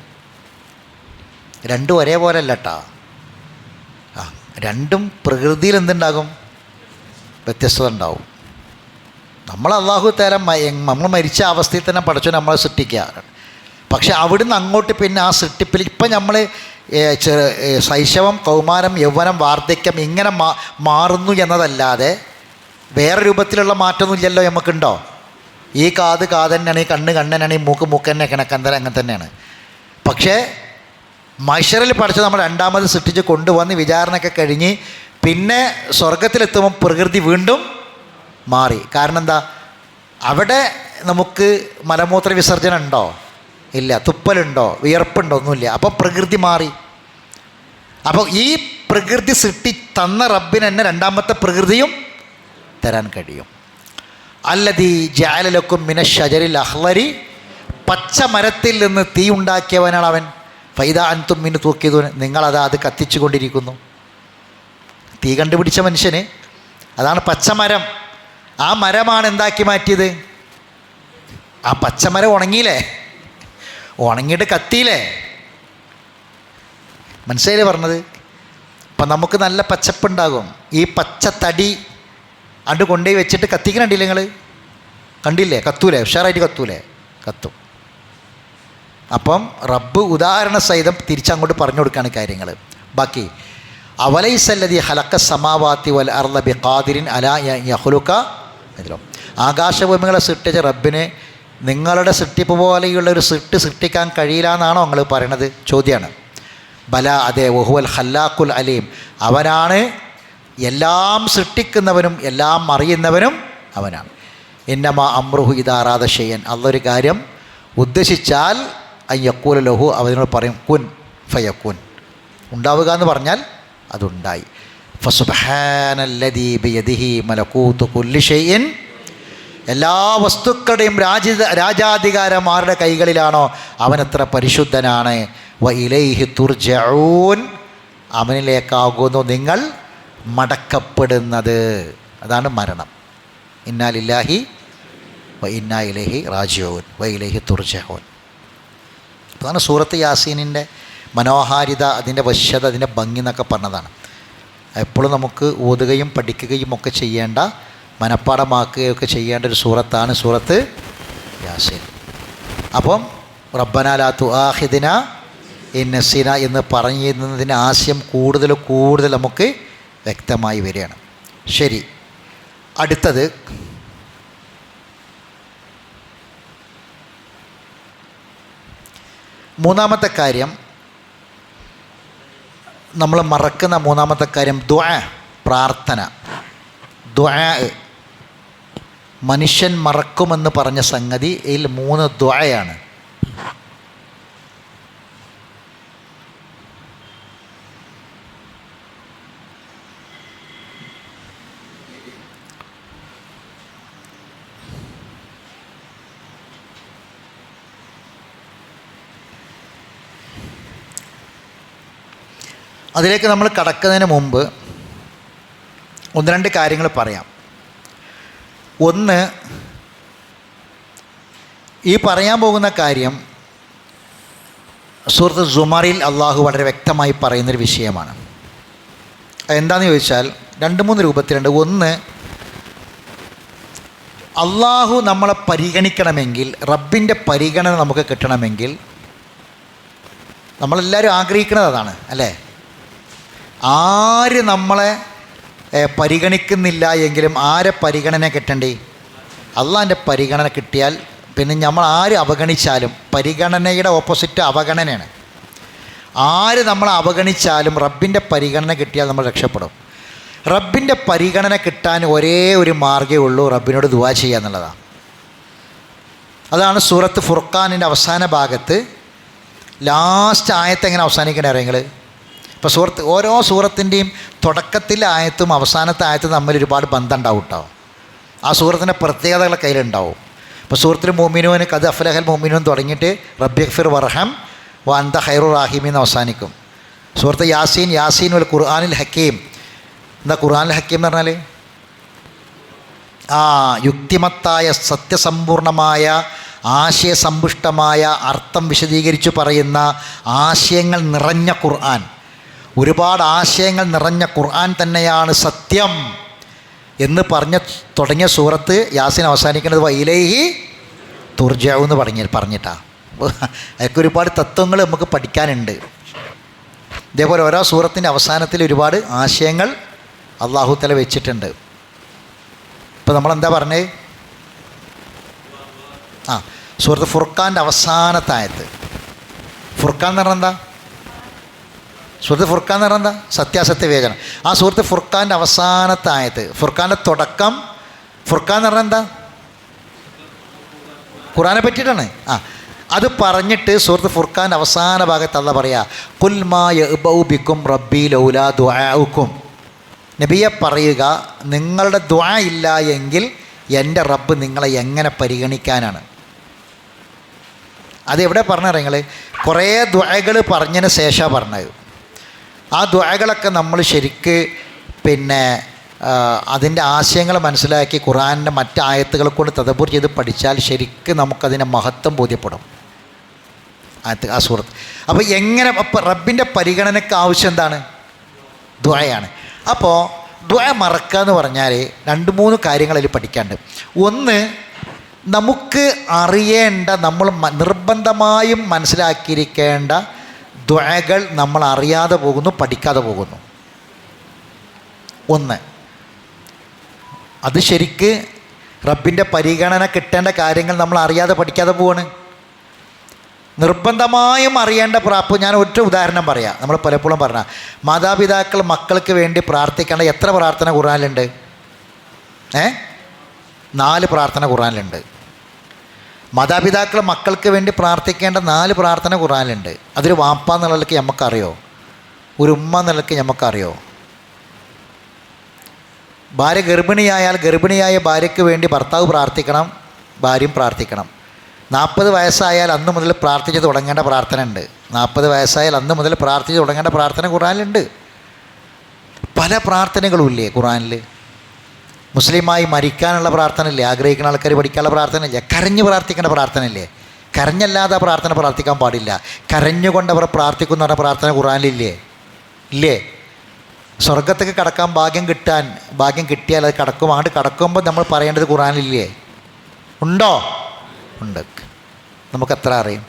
രണ്ടും ഒരേപോലെ അല്ല കേട്ടോ. രണ്ടും പ്രകൃതിയിൽ എന്തുണ്ടാകും? വ്യത്യസ്തത ഉണ്ടാവും. നമ്മൾ അള്ളാഹു തആല നമ്മൾ മരിച്ച അവസ്ഥയിൽ തന്നെ പഠിച്ചു നമ്മളെ സൃഷ്ടിക്കുക. പക്ഷെ അവിടുന്ന് അങ്ങോട്ട് പിന്നെ ആ സൃഷ്ടിപ്പിൽ ഇപ്പം നമ്മൾ ശൈശവം, കൗമാരം, യൗവനം, വാർദ്ധക്യം ഇങ്ങനെ മാറുന്നു എന്നതല്ലാതെ വേറെ രൂപത്തിലുള്ള മാറ്റമൊന്നുമില്ലല്ലോ നമുക്കുണ്ടോ? ഈ കാത് തന്നെയാണ്, ഈ കണ്ണ് തന്നെയാണ്, ഈ മൂക്ക് തന്നെ, കിണക്കന്തര അങ്ങനെ തന്നെയാണ്. പക്ഷേ മൈഷറിൽ പഠിച്ച് നമ്മൾ രണ്ടാമത് സൃഷ്ടിച്ച് കൊണ്ടുവന്ന് വിചാരണയൊക്കെ കഴിഞ്ഞ് പിന്നെ സ്വർഗത്തിലെത്തുമ്പം പ്രകൃതി വീണ്ടും മാറി. കാരണം എന്താ? അവിടെ നമുക്ക് മലമൂത്ര വിസർജനം ഉണ്ടോ? ഇല്ല. തുപ്പലുണ്ടോ? വിയർപ്പുണ്ടോ? ഒന്നുമില്ല. അപ്പോൾ പ്രകൃതി മാറി. അപ്പോൾ ഈ പ്രകൃതി സൃഷ്ടി തന്ന റബ്ബിന് തന്നെ രണ്ടാമത്തെ പ്രകൃതിയും തരാൻ കഴിയും. അല്ലദീ ജഅല ലക്കും മിന ഷജരിൽ അഖ്ളരി, പച്ച മരത്തിൽ നിന്ന് തീ ഉണ്ടാക്കിയവനാണ് അവൻ. ഫൈദാ അൻതും മിൻഹു തൂഖിദൂൻ, നിങ്ങളതാ അത് കത്തിച്ചു കൊണ്ടിരിക്കുന്നു. തീ കണ്ടുപിടിച്ച മനുഷ്യന് അതാണ് പച്ചമരം. ആ മരമാണ് എന്താക്കി മാറ്റിയത്? ആ പച്ചമരം ഉണങ്ങിയില്ലേ? ഉണങ്ങിയിട്ട് കത്തിയില്ലേ? മനസ്സിലായില്ലേ പറഞ്ഞത്? അപ്പം നമുക്ക് നല്ല പച്ചപ്പുണ്ടാകും. ഈ പച്ച തടി അണ്ട് കൊണ്ടുപോയി വെച്ചിട്ട് കത്തിക്കണില്ലേ? നിങ്ങൾ കണ്ടില്ലേ? കത്തൂലേ? ഉഷാറായിട്ട് കത്തൂലേ? കത്തും. അപ്പം റബ്ബ് ഉദാഹരണ സഹിതം തിരിച്ചങ്ങോട്ട് പറഞ്ഞു കൊടുക്കുകയാണ് കാര്യങ്ങൾ. ബാക്കി അവലൈസല്ലദീ ഖലഖ സമാവാതി വൽ അർള ബിഖാദിരിൻ അലാ യഖ്ലുക മിഥ്ലഹും, ആകാശഭൂമികളെ സൃഷ്ടിച്ച റബ്ബിന് നിങ്ങളുടെ സൃഷ്ടിപ്പ് പോലെയുള്ള ഒരു സൃഷ്ടിക്കാൻ കഴിയില്ല എന്നാണോ നിങ്ങൾ പറയണത്? ചോദ്യമാണ്. ബല, അതെ. വഹുവൽ ഖല്ലാഖുൽ അലീം, അവനാണ് എല്ലാം സൃഷ്ടിക്കുന്നവനും എല്ലാം അറിയുന്നവനും അവനാണ്. ഇന്നമാ അംറുഹു ഇദാ അറാദ ഷൈഅൻ, അള്ളൊരു കാര്യം ഉദ്ദേശിച്ചാൽ അയ്യക്കൂല ലഹു, അവനോട് പറയും കുൻ ഫയക്കുൻ, ഉണ്ടാവുക എന്ന് പറഞ്ഞാൽ അതുണ്ടായി. ഫസുബ്ഹാനല്ലദീ ബിയദിഹി മലകൂതു കുല്ലി ഷൈഇൻ, എല്ലാ വസ്തുക്കളുടെയും രാജാധികാരം ആരുടെ കൈകളിലാണോ അവനെത്ര പരിശുദ്ധനാണ്. വ ഇലൈഹി തുർജഊൻ, അവനിലേക്കാകുന്നു നിങ്ങൾ മടക്കപ്പെടുന്നത്. അതാണ് മരണം. ഇന്നാ ലില്ലാഹി വ ഇന്നാ ഇലൈഹി റാജിഊൻ വ ഇലൈഹി തുർജഊൻ. അതാണ് സൂറത്ത് യാസീനിൻ്റെ മനോഹാരിത, അതിൻ്റെ വശ്യത, അതിൻ്റെ ഭംഗി എന്നൊക്കെ പറഞ്ഞതാണ്. എപ്പോഴും നമുക്ക് ഓതുകയും പഠിക്കുകയും ഒക്കെ ചെയ്യേണ്ട, മനഃപ്പാടമാക്കുകയൊക്കെ ചെയ്യേണ്ട ഒരു സൂറത്താണ് സൂറത്ത് യാസീൻ. അപ്പം റബ്ബനാ ലാ തുആഖിദ്നാ ഇൻ നസീനാ എന്ന് പറയുന്നതിന് ആശയം കൂടുതൽ നമുക്ക് വ്യക്തമായി വരികയാണ്. ശരി, അടുത്തത് മൂന്നാമത്തെ കാര്യം, നമ്മൾ മറക്കുന്ന മൂന്നാമത്തെ കാര്യം ദുആ, പ്രാർത്ഥന. ദുആ മനുഷ്യൻ മറക്കുമെന്ന് പറഞ്ഞ സംഗതി ഇതിൽ 3 ദുആയാണ്. അതിലേക്ക് നമ്മൾ കടക്കുന്നതിന് മുമ്പ് 1-2 കാര്യങ്ങൾ പറയാം. ഒന്ന്, ഈ പറയാൻ പോകുന്ന കാര്യം സൂറത്ത് സുമറിൽ അള്ളാഹു വളരെ വ്യക്തമായി പറയുന്നൊരു വിഷയമാണ്. എന്താണെന്ന് ചോദിച്ചാൽ 2-3 രൂപത്തിലുണ്ട്. ഒന്ന്, അള്ളാഹു നമ്മളെ പരിഗണിക്കണമെങ്കിൽ, റബ്ബിൻ്റെ പരിഗണന നമുക്ക് കിട്ടണമെങ്കിൽ നമ്മളെല്ലാവരും ആഗ്രഹിക്കുന്നത് അതാണ്, അല്ലേ? ആര് നമ്മളെ പരിഗണിക്കുന്നില്ല എങ്കിലും ആരെ പരിഗണന കിട്ടണ്ടേ? അള്ളാഹിൻ്റെ പരിഗണന കിട്ടിയാൽ പിന്നെ നമ്മൾ ആര് അവഗണിച്ചാലും, പരിഗണനയുടെ ഓപ്പോസിറ്റ് അവഗണനയാണ്. ആര് നമ്മളെ അവഗണിച്ചാലും റബ്ബിൻ്റെ പരിഗണന കിട്ടിയാൽ നമ്മൾ രക്ഷപ്പെടും. റബ്ബിൻ്റെ പരിഗണന കിട്ടാൻ ഒരേ ഒരു മാർഗ്ഗമേ ഉള്ളൂ, റബ്ബിനോട് ദുആ ചെയ്യുക എന്നുള്ളതാണ്. അതാണ് സൂറത്ത് ഫുർഖാനിൻ്റെ അവസാന ഭാഗത്ത് ലാസ്റ്റ് ആയത്ത് എങ്ങനെ അവസാനിക്കണേ അറിയങ്ങൾ. ഇപ്പോൾ ഓരോ സൂറത്തിൻ്റെയും തുടക്കത്തിലെ ആയത്തും അവസാനത്തെ ആയത്തും തമ്മിൽ ഒരുപാട് ബന്ധം ഉണ്ടാവും കേട്ടോ. ആ സൂറത്തിൻ്റെ പ്രത്യേകതകളെ കയ്യിലുണ്ടാവും. ഇപ്പോൾ സൂറത്തിൽ മുഅ്മിനൂൻ ഖദ് അഫ്ലഹൽ മുഅ്മിനൂൻ തുടങ്ങിയിട്ട് റബ്ബി ഗ്ഫിർ വർഹം വ അന്ത ഖൈറുർ റഹീമീൻ എന്ന് അവസാനിക്കും. സൂറത്ത് യാസീൻ വൽ ഖുർആനിൽ ഹക്കീം. എന്താ ഖുർആനിൽ ഹക്കീം എന്ന് പറഞ്ഞാൽ? യുക്തിമത്തായ സത്യസമ്പൂർണമായ ആശയസമ്പുഷ്ടമായ അർത്ഥം വിശദീകരിച്ചു പറയുന്ന ആശയങ്ങൾ നിറഞ്ഞ ഖുർആൻ. ഒരുപാട് ആശയങ്ങൾ നിറഞ്ഞ ഖുർആൻ തന്നെയാണ് സത്യം എന്ന് തുടങ്ങിയ സൂറത്ത് യാസീൻ അവസാനിക്കുന്നത് ഇലൈഹി തുർജഊ എന്ന് പറഞ്ഞിട്ടാണ്. അതൊക്കെ ഒരുപാട് തത്വങ്ങൾ നമുക്ക് പഠിക്കാനുണ്ട്. ഇതേപോലെ ഓരോ സൂറത്തിൻ്റെ അവസാനത്തിൽ ഒരുപാട് ആശയങ്ങൾ അല്ലാഹു തആല വെച്ചിട്ടുണ്ട്. ഇപ്പോൾ നമ്മളെന്താ പറഞ്ഞത്? സൂറത്ത് ഫുർഖാൻ്റെ അവസാനത്തെ ആയത്ത്. ഫുർഖാൻ എന്ന് പറഞ്ഞാൽ എന്താ? സൂറത്ത് ഫുർഖാൻ എന്ന് പറഞ്ഞാൽ എന്താ? സത്യാസത്യ വിവേചനം. ആ സൂറത്ത് ഫുർഖാൻ്റെ അവസാനത്തെ ആയത്ത്, ഫുർഖാൻ്റെ തുടക്കം. ഫുർഖാൻ എന്ന് പറഞ്ഞാൽ എന്താ? ഖുർആനെ പറ്റിയിട്ടാണ്. അത് പറഞ്ഞിട്ട് സൂറത്ത് ഫുർഖാൻ്റെ അവസാന ഭാഗത്ത് അല്ലാഹ് പറയാ, ഖുൽ മാ യഅ്ബഉ ബിക്കും റബ്ബി ലൗലാ ദുആഉക്കും. നബിയെ പറയുക, നിങ്ങളുടെ ദുആ ഇല്ല എങ്കിൽ എൻ്റെ റബ്ബ് നിങ്ങളെ എങ്ങനെ പരിഗണിക്കാനാണ്? അതെവിടെ പറഞ്ഞറിയങ്ങൾ? കുറേ ദുആകൾ പറഞ്ഞതിന് ശേഷമാണ് പറഞ്ഞത്. ആ ദുആകളൊക്കെ നമ്മൾ ശരിക്ക് അതിൻ്റെ ആശയങ്ങൾ മനസ്സിലാക്കി ഖുർആനിൻ്റെ മറ്റ് ആയത്തുകൾ കൊണ്ട് തദബ്ബുർ ചെയ്ത് പഠിച്ചാൽ ശരിക്ക് നമുക്കതിൻ്റെ മഹത്വം ബോധ്യപ്പെടും. ആ സൂറത്ത്. അപ്പോൾ എങ്ങനെ റബ്ബിൻ്റെ പരിഗണനയ്ക്ക് ആവശ്യം എന്താണ്? ദുആയാണ്. അപ്പോൾ ദുആ മറക്കുക എന്ന് പറഞ്ഞാൽ 2-3 കാര്യങ്ങൾ അതിൽ പഠിക്കാനുണ്ട്. ഒന്ന്, നമുക്ക് അറിയേണ്ട, നമ്മൾ നിർബന്ധമായും മനസ്സിലാക്കിയിരിക്കേണ്ട ദുആകൾ നമ്മൾ അറിയാതെ പോകുന്നു, പഠിക്കാതെ പോകുന്നു. ഒന്ന്, അത് ശരിക്ക് റബ്ബിൻ്റെ പരിഗണന കിട്ടേണ്ട കാര്യങ്ങൾ നമ്മൾ അറിയാതെ പഠിക്കാതെ പോവാണ്. നിർബന്ധമായും അറിയേണ്ട ഞാൻ ഒറ്റ ഉദാഹരണം പറയാം. നമ്മൾ പലപ്പോഴും പറഞ്ഞ മാതാപിതാക്കൾ മക്കൾക്ക് വേണ്ടി പ്രാർത്ഥിക്കേണ്ട എത്ര പ്രാർത്ഥന ഖുർആനിലുണ്ട്? 4 പ്രാർത്ഥന ഖുർആനിലുണ്ട്. മാതാപിതാക്കൾ മക്കൾക്ക് വേണ്ടി പ്രാർത്ഥിക്കേണ്ട 4 പ്രാർത്ഥന ഖുർആനിലുണ്ട്. അതൊരു വാപ്പ എന്നുള്ള നിലയ്ക്ക് നമുക്കറിയോ? ഒരു ഉമ്മ എന്നുള്ളക്ക് നമുക്കറിയോ? ഭാര്യ ഗർഭിണിയായാൽ ഗർഭിണിയായ ഭാര്യയ്ക്ക് വേണ്ടി ഭർത്താവ് പ്രാർത്ഥിക്കണം, ഭാര്യയും പ്രാർത്ഥിക്കണം. 40 വയസ്സായാൽ അന്ന് മുതൽ പ്രാർത്ഥിച്ച് തുടങ്ങേണ്ട പ്രാർത്ഥന ഉണ്ട്. 40 വയസ്സായാൽ അന്ന് മുതൽ പ്രാർത്ഥിച്ച് തുടങ്ങേണ്ട പ്രാർത്ഥന ഖുർആനിലുണ്ട്. പല പ്രാർത്ഥനകളും ഇല്ലേ ഖുർആനിൽ? മുസ്ലിമായി മരിക്കാനുള്ള പ്രാർത്ഥന ഇല്ലേ? ആഗ്രഹിക്കുന്ന ആൾക്കാർ പഠിക്കാനുള്ള പ്രാർത്ഥന ഇല്ലേ? കരഞ്ഞ് പ്രാർത്ഥിക്കേണ്ട പ്രാർത്ഥന ഇല്ലേ? കരഞ്ഞല്ലാതെ പ്രാർത്ഥന പ്രാർത്ഥിക്കാൻ പാടില്ല. കരഞ്ഞുകൊണ്ടവർ പ്രാർത്ഥിക്കുന്ന പറഞ്ഞ പ്രാർത്ഥന ഖുർആനിലില്ലേ? ഇല്ലേ? സ്വർഗത്തേക്ക് കടക്കാൻ ഭാഗ്യം കിട്ടിയാൽ അത് കടക്കും. അങ്ങോട്ട് കടക്കുമ്പോൾ നമ്മൾ പറയേണ്ടത് ഖുർആനിലില്ലേ? ഉണ്ടോ? ഉണ്ട്. നമുക്കെത്ര അറിയും?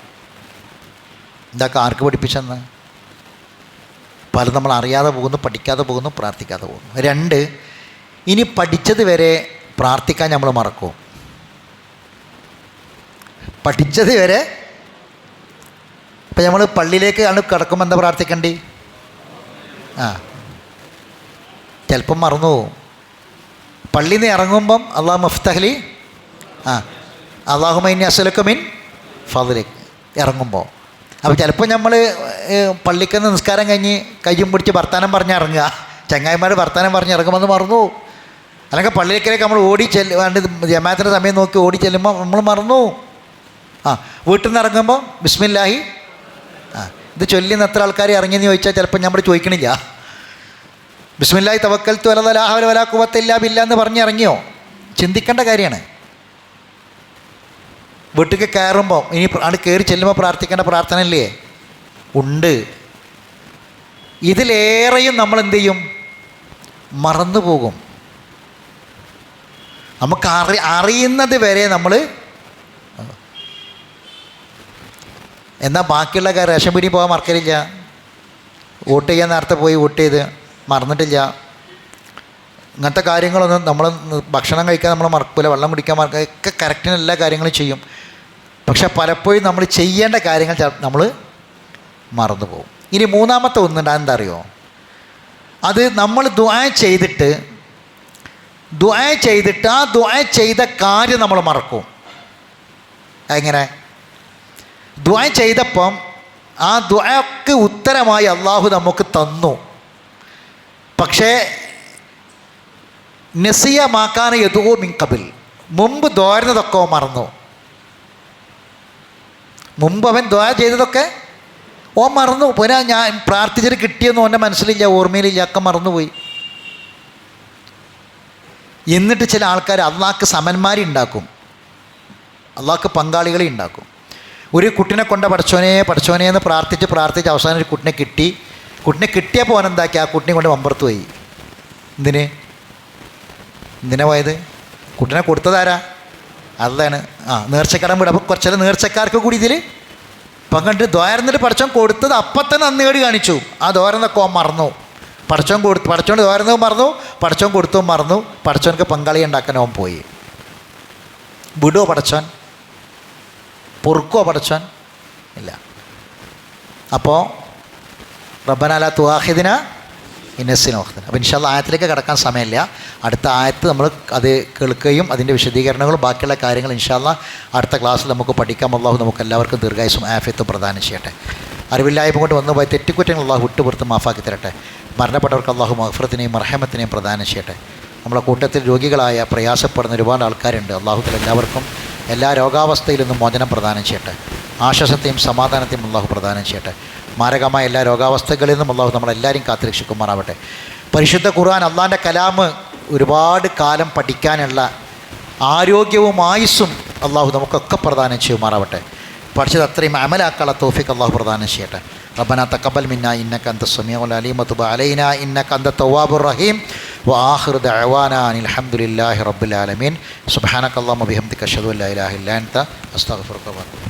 ഇതൊക്കെ ആർക്ക് പഠിപ്പിച്ചെന്ന്? പലതും നമ്മൾ അറിയാതെ പോകുന്നു, പഠിക്കാതെ പോകുന്നു, പ്രാർത്ഥിക്കാതെ പോകുന്നു. 2, ഇനി പഠിച്ചത് വരെ പ്രാർത്ഥിക്കാൻ നമ്മൾ മറക്കും. പഠിച്ചത് വരെ. ഇപ്പം നമ്മൾ പള്ളിയിലേക്ക് ആണ് കിടക്കുമ്പോൾ എന്താ പ്രാർത്ഥിക്കേണ്ടി? ചിലപ്പം മറന്നു പോകും. പള്ളിയിൽ നിന്ന് ഇറങ്ങുമ്പം അല്ലാഹു മഫ്തഹ്ലി അല്ലാഹുമ്മ ഇന്നി അസ്അലുക മിൻ ഫദ്ലിക് ഇറങ്ങുമ്പോൾ. അപ്പോൾ ചിലപ്പോൾ നമ്മൾ പള്ളിക്കുന്ന നിസ്കാരം കഴിഞ്ഞ് കയ്യും പിടിച്ച് വർത്താനം പറഞ്ഞ് ഇറങ്ങുക. ചങ്ങായിമാർ വർത്താനം പറഞ്ഞ് ഇറങ്ങുമ്പോൾ അത് മറന്നു. അല്ലെങ്കിൽ പള്ളിയിലേക്ക് നമ്മൾ ജമാഅത്തിൻ്റെ സമയം നോക്കി ഓടി ചെല്ലുമ്പോൾ നമ്മൾ മറന്നു. വീട്ടിൽ നിന്ന് ഇറങ്ങുമ്പോൾ ബിസ്മില്ലാഹി ഇത് ചൊല്ലിന്ന് എത്ര ആൾക്കാർ ഇറങ്ങിയെന്ന് ചോദിച്ചാൽ ചിലപ്പോൾ നമ്മൾ ചോദിക്കണില്ല. ബിസ്മില്ലാഹി തവക്കൽതു അലല്ലാഹി ലാ ഹൗല വലാ ഖുവത ഇല്ലാ ബില്ലാഹ് എന്ന് പറഞ്ഞ് ഇറങ്ങിയോ? ചിന്തിക്കേണ്ട കാര്യമാണ്. വീട്ടിലേക്ക് കയറുമ്പോൾ ഇനി ആണ് കയറി ചെല്ലുമ്പോൾ പ്രാർത്ഥിക്കേണ്ട പ്രാർത്ഥന ഇല്ലേ? ഉണ്ട്. ഇതിലേറെയും നമ്മൾ എന്ത് ചെയ്യും? മറന്നു പോകും. നമുക്ക് അറിയുന്നത് വരെ നമ്മൾ. എന്നാൽ ബാക്കിയുള്ള റേഷൻ പീടികയിൽ പോകാൻ മറക്കലില്ല. വോട്ട് ചെയ്യാൻ നേരത്തെ പോയി വോട്ട് ചെയ്ത് മറന്നിട്ടില്ല. ഇങ്ങനത്തെ കാര്യങ്ങളൊന്നും നമ്മൾ ഭക്ഷണം കഴിക്കാൻ നമ്മൾ മറക്കില്ല, വെള്ളം കുടിക്കാൻ മറക്കുക, ഒക്കെ കറക്റ്റിന് എല്ലാ കാര്യങ്ങളും ചെയ്യും. പക്ഷെ പലപ്പോഴും നമ്മൾ ചെയ്യേണ്ട കാര്യങ്ങൾ നമ്മൾ മറന്നു പോകും. ഇനി മൂന്നാമത്തെ ഒന്നുണ്ട്, എന്താ അറിയോ? അത് നമ്മൾ ദുആ ചെയ്തിട്ട് ആ ദുആ ചെയ്ത കാര്യം നമ്മൾ മറക്കും. എങ്ങനെ? ദുആ ചെയ്തപ്പം ആ ദുആക്ക് ഉത്തരമായി അള്ളാഹു നമുക്ക് തന്നു. പക്ഷേ നസിയമാക്കാൻ യദുവോ മിൻ ഖബിൽ, മുമ്പ് ദുആയിരുന്നതൊക്കെ മറന്നു. മുമ്പ് അവൻ ദുആ ചെയ്തതൊക്കെ മറന്നു. പിന്നെ ഞാൻ പ്രാർത്ഥിച്ചിട്ട് കിട്ടിയെന്ന് അവൻ്റെ മനസ്സിലില്ല, ഓർമ്മയിലില്ല, ഒക്കെ മറന്നുപോയി. എന്നിട്ട് ചില ആൾക്കാർ അള്ളാഹ്ക്ക് സമന്മാരി ഉണ്ടാക്കും, അള്ളാഹ്ക്ക് പങ്കാളികളെ ഉണ്ടാക്കും. ഒരു കുട്ടിനെ കൊണ്ട പഠിച്ചോനെ എന്ന് പ്രാർത്ഥിച്ച് അവസാനം ഒരു കുട്ടിനെ കിട്ടിയപ്പോൾ അവൻ എന്താക്കി, ആ കുട്ടിനെ കൊണ്ട് മമ്പുറത്ത് പോയി. എന്തിനാ പോയത്? കുട്ടിനെ കൊടുത്തതാരാ? അതാണ്. നേർച്ചക്കടം വിടും. അപ്പോൾ കുറച്ച് നേർച്ചക്കാർക്ക് കൂടി ഇതിൽ പങ്കെടുത്ത് ദ്വാരന്നിട്ട് പഠിച്ചോൻ കൊടുത്തത് അപ്പം തന്നെ നന്ദികേട് കാണിച്ചു. ആ ദ്വാരന്നൊക്കെ മറന്നു. പഠിച്ചോൻ ദ്വാരന്നതും മറന്നു, പഠിച്ചോൻ കൊടുത്തതും മറന്നു. പഠിച്ചോനക്ക് പങ്കാളി ഉണ്ടാക്കാൻ അവൻ പോയി. വിടുവോ പഠിച്ചോൻ? പൊറുക്കോ പഠിച്ചോൻ? ഇല്ല. അപ്പോൾ റബ്ബനാ ലാ തുആഖിദ്നാ ഇൻ നസിന വഖ്തന. അപ്പോൾ ഇൻഷാ അല്ലാഹ് ആയത്തിലേക്ക് കടക്കാൻ സമയമില്ല. അടുത്ത ആയത്ത് നമ്മൾ അത് കേൾക്കുകയും അതിൻ്റെ വിശദീകരണങ്ങളും ബാക്കിയുള്ള കാര്യങ്ങൾ ഇൻഷാ അല്ലാഹ് അടുത്ത ക്ലാസ്സിൽ നമുക്ക് പഠിക്കാം. അല്ലാഹു നമുക്ക് എല്ലാവർക്കും ദീർഘായുസ്സും ആഫിയത്തും പ്രദാനം ചെയ്യട്ടെ. അറിവില്ലായ്മ കൊണ്ട് വന്നുപോയ തെറ്റുകുറ്റങ്ങൾ അല്ലാഹു വിട്ടുപുറത്ത് മാഫാക്കി തരട്ടെ. മരണപ്പെട്ടവർക്ക് അല്ലാഹു മഗ്ഫിറത്തിനെയും മർഹമത്തിനെയും പ്രദാനം ചെയ്യട്ടെ. നമ്മളെ കൂട്ടത്തിൽ രോഗികളായ പ്രയാസപ്പെടുന്ന ഒരുപാട് ആൾക്കാരുണ്ട്. അല്ലാഹു എല്ലാവർക്കും എല്ലാ രോഗാവസ്ഥയിൽ നിന്നും മോചനം പ്രദാനം ചെയ്യട്ടെ. ആശ്വാസത്തെയും സമാധാനത്തെയും അല്ലാഹു പ്രദാനം ചെയ്യട്ടെ. മാരകമായ എല്ലാ രോഗാവസ്ഥകളിൽ നിന്നും അല്ലാഹു നമ്മളെല്ലാവരും കാത്തുരക്ഷിക്കുമാറാവട്ടെ. പരിശുദ്ധ ഖുർആൻ അള്ളാഹിൻ്റെ കലാമ് ഒരുപാട് കാലം പഠിക്കാനുള്ള ആരോഗ്യവും ആയുസ്സും അല്ലാഹു നമുക്കൊക്കെ പ്രദാനം ചെയ്യുമാറാവട്ടെ. പഠിച്ചത് അത്രയും അമലാക്കാനുള്ള തൗഫീഖ് അല്ലാഹു പ്രദാനം ചെയ്യട്ടെ. റബ്ബനാ തഖബ്ബൽ മിന്നാ ഇന്നക അൻത സമീഉൽ അലീം വതുബ് അലൈനാ ഇന്നക അൻത തവ്വാബുർ റഹീം വആഖിറു ദഅവാനാ അനിൽ ഹംദുലില്ലാഹി റബ്ബിൽ ആലമീൻ. സുബ്ഹാനക അല്ലാഹുമ്മ ബിഹംദിക അഷ്ഹദു അൻ ലാ ഇലാഹ ഇല്ലാ അൻത അസ്തഗ്ഫിറുക വ അത്തൂബു